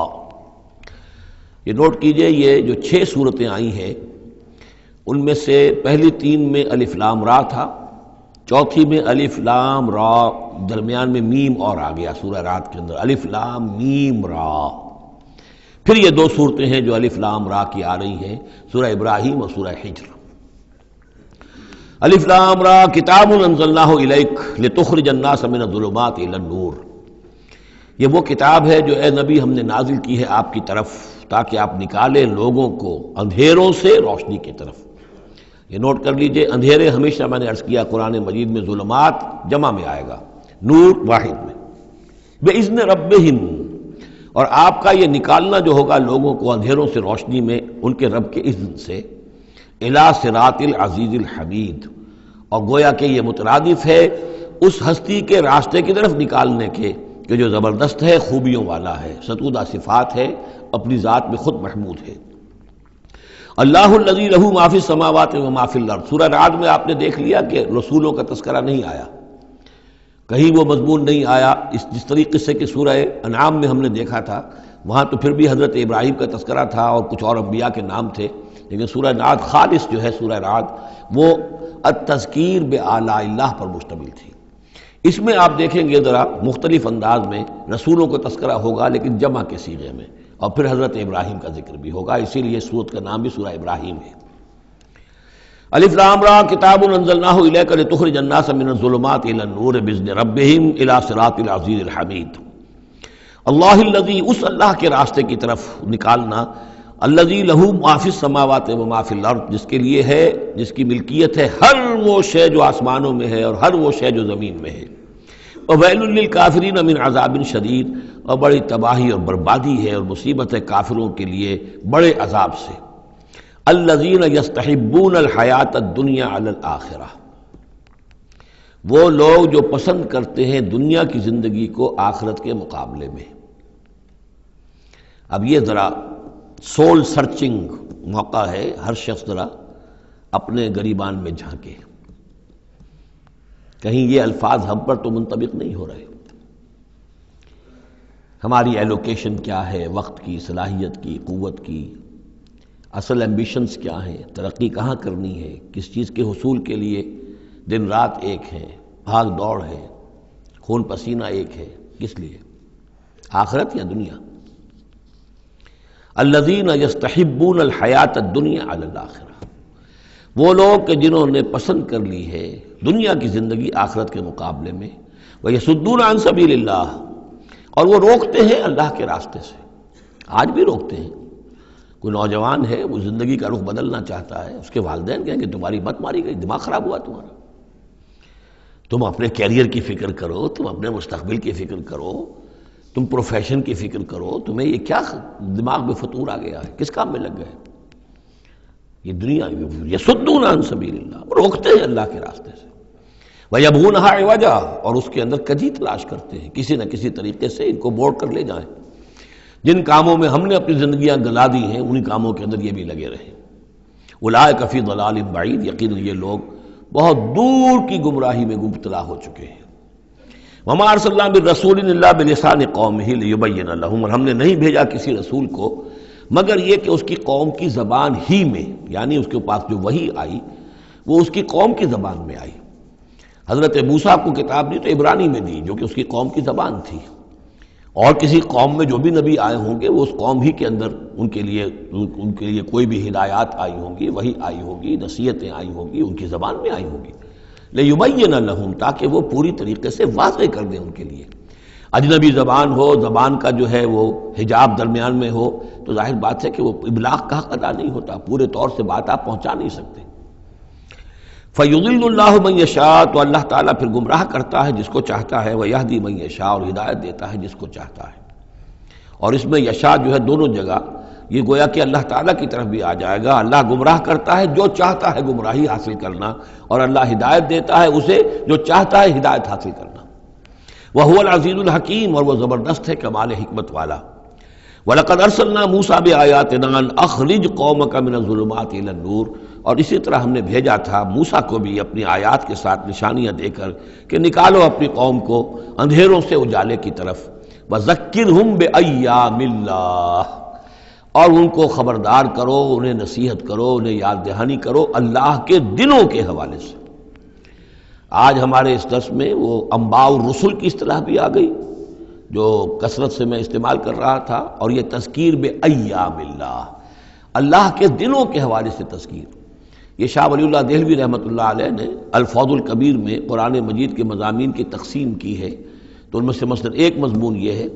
یہ نوٹ کیجئے یہ جو 6 صورتیں آئی ہیں ان میں سے پہلی 3 میں الف لام را تھا، چوتھی میں الف لام را، درمیان میں میم اور آ گیا سورہ رات کے اندر، الف لام میم را۔ پھر یہ 2 صورتیں ہیں جو الف لام را کی آ رہی ہیں، سورہ ابراہیم اور سورہ حجر۔ الف لام را کتاب انزلناہ الیک لتخرج الناس من الظلمات الی النور، یہ وہ کتاب ہے جو اے نبی ہم نے نازل کی ہے آپ کی طرف تاکہ آپ نکالیں لوگوں کو اندھیروں سے روشنی کی طرف۔ یہ نوٹ کر لیجئے، اندھیرے ہمیشہ میں نے عرض کیا قرآن مجید میں ظلمات جمع میں آئے گا، نور واحد میں، بِإِذْنِ رَبِّهِمْ، اور آپ کا یہ نکالنا جو ہوگا لوگوں کو اندھیروں سے روشنی میں ان کے رب کے اذن سے، اِلیٰ صراط العزیز الحمید، اور گویا کہ یہ مترادف ہے اس ہستی کے راستے کی طرف نکالنے کے کہ جو زبردست ہے، خوبیوں والا ہے، ستودہ صفات ہے، اپنی ذات میں خود محمود ہے۔ اللہ الذی لہ ما فی السماوات و ما فی الارض، سورہ رعد میں آپ نے دیکھ لیا کہ رسولوں کا تذکرہ نہیں آیا، کہیں وہ مضمون نہیں آیا، جس طریقے سے کہ سورہ انعام میں ہم نے دیکھا تھا، وہاں تو پھر بھی حضرت ابراہیم کا تذکرہ تھا اور کچھ اور انبیاء کے نام تھے، لیکن سورہ رعد خالص جو ہے سورہ رعد وہ التذکیر بآلاء اللہ پر مشتمل تھی۔ اس میں آپ دیکھیں گے ذرا مختلف انداز میں رسولوں کو تذکرہ ہوگا لیکن جمع کے صیغے میں، اور پھر حضرت ابراہیم کا ذکر بھی ہوگا، اسی لیے سورت کا نام بھی سورہ ابراہیم ہے۔ الف لام را کتاب انزلناہ الیک لتخرج الناس من الظلمات الی النور باذن ربہم الی صراط العزیز الحمید۔ اللہ الذی، اس اللہ کے راستے کی طرف نکالنا، الذی لہ ما فی السماوات و ما فی الارض، جس کے لیے ہے، جس کی ملکیت ہے ہر وہ شے جو آسمانوں میں ہے اور ہر وہ شے جو زمین میں ہے، وویل للکافرین من عذاب شدید، اور بڑی تباہی اور بربادی ہے اور مصیبت ہے کافروں کے لیے بڑے عذاب سے۔ الذین یستحبون الحیات الدنیا علی الآخرہ، وہ لوگ جو پسند کرتے ہیں دنیا کی زندگی کو آخرت کے مقابلے میں۔ اب یہ ذرا سول سرچنگ موقع ہے، ہر شخص ذرا اپنے گریبان میں جھانکے، کہیں یہ الفاظ ہم پر تو منطبق نہیں ہو رہے۔ ہماری ایلوکیشن کیا ہے، وقت کی، صلاحیت کی، قوت کی، اصل ایمبیشنز کیا ہیں، ترقی کہاں کرنی ہے، کس چیز کے حصول کے لیے دن رات ایک ہے، بھاگ دوڑ ہے، خون پسینہ ایک ہے، کس لیے؟ آخرت یا دنیا؟ الذین یستحبون الحیات الدنیا علی الآخرہ، وہ لوگ کہ جنہوں نے پسند کر لی ہے دنیا کی زندگی آخرت کے مقابلے میں، ویصدون عن سبیل اللہ، اور وہ روکتے ہیں اللہ کے راستے سے، آج بھی روکتے ہیں۔ کوئی نوجوان ہے وہ زندگی کا رخ بدلنا چاہتا ہے، اس کے والدین کہیں کہ تمہاری مت ماری گئی، دماغ خراب ہوا تمہارا، تم اپنے کیریئر کی فکر کرو، تم اپنے مستقبل کی فکر کرو، تم پروفیشن کی فکر کرو، تمہیں یہ کیا دماغ میں فطور آ گیا ہے، کس کام میں لگ گئے؟ یہ دنیا یصدون عن سبیل اللہ، وہ روکتے ہیں اللہ کے راستے سے، وَيَبْغُونَهَا عِوَجًا، اور اس کے اندر کجی تلاش کرتے ہیں، کسی نہ کسی طریقے سے ان کو موڑ کر لے جائیں۔ جن کاموں میں ہم نے اپنی زندگیاں گلا دی ہیں انہی کاموں کے اندر یہ بھی لگے رہیں۔ اولئک فی ضلال بعید، یقیناً یہ لوگ بہت دور کی گمراہی میں مبتلا ہو چکے ہیں۔ وما ارسلنا بالرسول الا بلسان قومہ لیبین لہم، اور ہم نے نہیں بھیجا کسی رسول کو مگر یہ کہ اس کی قوم کی زبان ہی میں، یعنی اس کے پاس جو وحی آئی وہ اس کی قوم کی زبان میں آئی۔ حضرت موسیٰ کو کتاب دی تو عبرانی میں دی جو کہ اس کی قوم کی زبان تھی، اور کسی قوم میں جو بھی نبی آئے ہوں گے وہ اس قوم ہی کے اندر ان کے لیے کوئی بھی ہدایات آئی ہوں گی، وحی آئی ہوگی، نصیحتیں آئی ہوں گی، ان کی زبان میں آئی ہوں گی، لیبین لہم، تاکہ وہ پوری طریقے سے واضح کر دیں ان کے لیے۔ اجنبی زبان ہو، زبان کا جو ہے وہ حجاب درمیان میں ہو، تو ظاہر بات ہے کہ وہ ابلاغ کا حق ادا نہیں ہوتا، پورے طور سے بات آپ پہنچا نہیں سکتے۔ فَيُضِلُّ اللَّهُ مَن يَشَاءُ، تو اللہ تعالیٰ پھر گمراہ کرتا ہے جس کو چاہتا ہے، وَيَهْدِي مَن يَشَاءُ، اور ہدایت دیتا ہے جس کو چاہتا ہے۔ اور اس میں یشاء جو ہے دونوں جگہ یہ گویا کہ اللہ تعالیٰ کی طرف بھی آ جائے گا۔ اللہ گمراہ کرتا ہے جو چاہتا ہے گمراہی حاصل کرنا، اور اللہ ہدایت دیتا ہے اسے جو چاہتا ہے ہدایت حاصل کرنا۔ وَهُوَ الْعَزِيزُ الْحَكِيمُ، اور وہ زبردست ہے کمال حکمت والا۔ وَلَقَدْ أَرْسَلْنَا مُوسَىٰ بِآيَاتِنَا أَنْ أَخْرِجْ قَوْمَكَ مِنَ الظُّلُمَاتِ إِلَى النُّورِ، اور اسی طرح ہم نے بھیجا تھا موسیٰ کو بھی اپنی آیات کے ساتھ نشانیاں دے کر کہ نکالو اپنی قوم کو اندھیروں سے اجالے کی طرف۔ وَذَكِّرْهُمْ بِأَيَّامِ اللَّهِ، اور ان کو خبردار کرو، انہیں نصیحت کرو، انہیں یاد دہانی کرو اللہ کے دنوں کے حوالے سے۔ آج ہمارے اس درس میں وہ انباء الرسل کی اصطلاح بھی آ گئی جو کثرت سے میں استعمال کر رہا تھا، اور یہ تذکیر بِأَيَّامِ اللَّهِ، اللہ کے دنوں کے حوالے سے تذکیر۔ یہ شاہ ولی اللہ دہلوی رحمۃ اللہ علیہ نے الفوض الکبیر میں قرآن مجید کے مضامین کی تقسیم کی ہے، تو ان میں سے مثلا ایک مضمون یہ ہے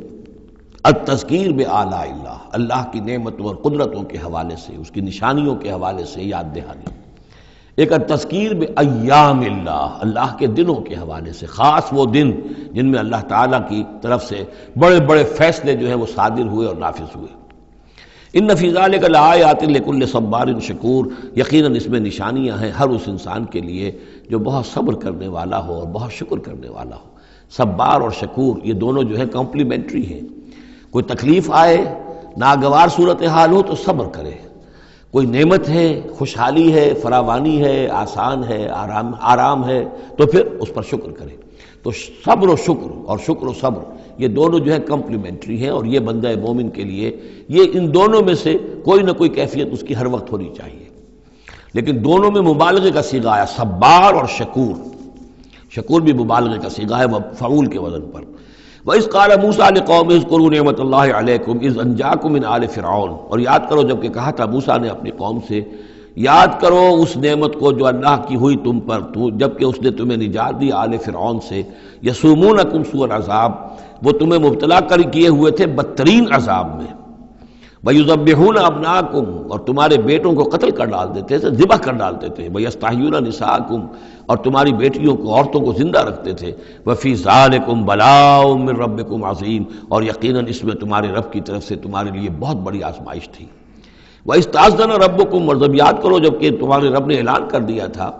التذکیر بآلاء اللہ، اللہ کی نعمتوں اور قدرتوں کے حوالے سے، اس کی نشانیوں کے حوالے سے یاد دہانی۔ ایک التذکیر بایام اللہ، اللہ کے دنوں کے حوالے سے، خاص وہ دن جن میں اللہ تعالیٰ کی طرف سے بڑے بڑے فیصلے جو ہیں وہ صادر ہوئے اور نافذ ہوئے۔ ان فی ذلک لآیات لکل صبار شکور، یقیناً اس میں نشانیاں ہیں ہر اس انسان کے لیے جو بہت صبر کرنے والا ہو اور بہت شکر کرنے والا ہو۔ صبار اور شکور یہ دونوں جو ہیں کمپلیمنٹری ہیں۔ کوئی تکلیف آئے، ناگوار صورتحال ہو تو صبر کرے، کوئی نعمت ہے، خوشحالی ہے، فراوانی ہے، آسان ہے، آرام ہے، تو پھر اس پر شکر کرے۔ تو صبر و شکر اور شکر و صبر یہ دونوں جو ہے کمپلیمنٹری ہیں، اور یہ بندہ مومن کے لیے یہ ان دونوں میں سے کوئی نہ کوئی کیفیت اس کی ہر وقت ہونی چاہیے۔ لیکن دونوں میں مبالغے کا صیغہ آیا، صبار اور شکور۔ شکور بھی مبالغے کا صیغہ ہے مفعول کے وزن پر۔ وَإِذْ قَالَ مُوسَىٰ لِقَوْمِهِ اذْكُرُوا نِعْمَتَ اللَّهِ عَلَيْكُمْ إِذْ أَنْجَاكُم مِّنْ آلِ فِرْعَوْنَ، اور یاد کرو جب کہ کہا تھا موسیٰ نے اپنی قوم سے، یاد کرو اس نعمت کو جو اللہ کی ہوئی تم پر جب کہ اس نے تمہیں نجات دی آل فرعون سے۔ یسومونکم سوء العذاب، وہ تمہیں مبتلا کر کیے ہوئے تھے بدترین عذاب میں۔ وَيُذَبِّحُونَ أَبْنَاءَكُمْ، اور تمہارے بیٹوں کو قتل کر ڈال دیتے تھے، ذبح کر ڈالتے تھے۔ وَيَسْتَحْيُونَ نِسَاءَكُمْ، اور تمہاری بیٹیوں کو، عورتوں کو زندہ رکھتے تھے۔ وَفِي ذَلِكُمْ بَلَاءٌ مِّن رَبِّكُمْ عَظِيمٌ، اور یقیناً اس میں تمہارے رب کی طرف سے تمہارے لیے بہت بڑی آزمائش تھی۔ وَإِسْتَأْذَنَ رَبُّكُمْ، اور جب یاد کرو جب کہ تمہارے رب نے اعلان کر دیا تھا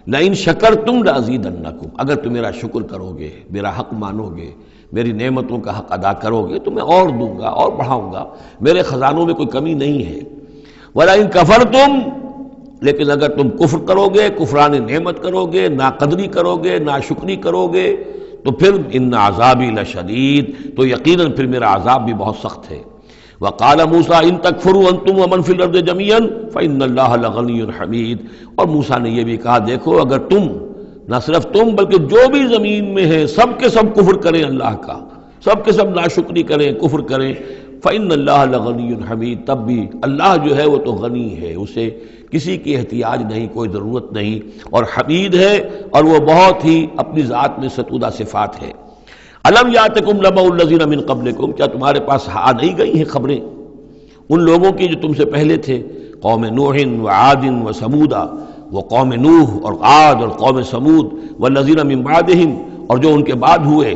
لَإِن شَكَرْتُمْ لَأَزِيدَنَّكُمْ، اگر تم میرا شکر کرو گے، میرا حق مانو گے، میری نعمتوں کا حق ادا کرو گے تو میں اور دوں گا اور بڑھاؤں گا، میرے خزانوں میں کوئی کمی نہیں ہے۔ وَلَئِن كَفَرْتُمْ، لیکن اگر تم کفر کرو گے، کفران نعمت کرو گے، ناقدری کرو گے، ناشکری کرو گے، تو پھر ان عذابی لشدید، تو یقیناً پھر میرا عذاب بھی بہت سخت ہے۔ وقال موسیٰ ان تکفروا انتم ومن فی الارض جميعا فإن اللہ لغنی حمید، اور موسیٰ نے یہ بھی کہا دیکھو اگر تم، نہ صرف تم بلکہ جو بھی زمین میں ہیں سب کے سب کفر کریں اللہ کا، سب کے سب ناشکری کریں، کفر کریں، فإن اللہ لغنی حمید، تب بھی اللہ جو ہے وہ تو غنی ہے، اسے کسی کی احتیاج نہیں، کوئی ضرورت نہیں، اور حمید ہے، اور وہ بہت ہی اپنی ذات میں ستودہ صفات ہے۔ الم یاتکم نبأ الذین من قبلکم، کیا تمہارے پاس آ نہیں گئی ہیں خبریں ان لوگوں کی جو تم سے پہلے تھے، قوم نوح وعاد وثمود، وہ قوم نوح اور عاد اور قوم ثمود، والذین من بعدہم، اور جو ان کے بعد ہوئے،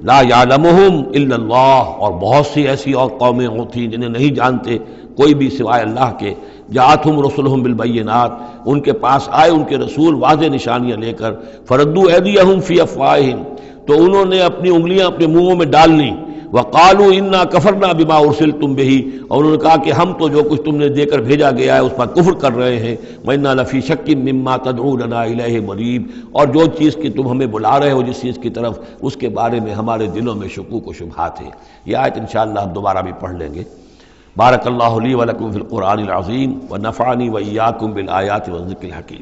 لا یعلمہم الا اللہ، اور بہت سی ایسی اور قومیں تھیں جنہیں نہیں جانتے کوئی بھی سوائے اللہ کے، جاءتہم رسلہم بالبینات، ان کے پاس آئے ان کے رسول واضح نشانیاں لے کر، فردوا ایدیہم فی افواہہم، تو انہوں نے اپنی انگلیاں اپنے منہوں میں ڈال لیں، وقالوا انا کفرنا بما ارسلتم بہ، اور انہوں نے کہا کہ ہم تو جو کچھ تم نے دے کر بھیجا گیا ہے اس پر کفر کر رہے ہیں، وَإِنَّا لَفِي شَكٍّ مِّمَّا تَدْعُونَنَا إِلَيْهِ مُرِيبٍ، اور جو چیز کی تم ہمیں بلا رہے ہو جس چیز کی طرف، اس کے بارے میں ہمارے دلوں میں شکوک و شبہات ہیں۔ یہ آیت انشاءاللہ ہم دوبارہ بھی پڑھ لیں گے۔ بارک اللہ لی ولکم فی القرآن العظیم ونفعنی وإیاکم بالآیات والذکر الحکیم۔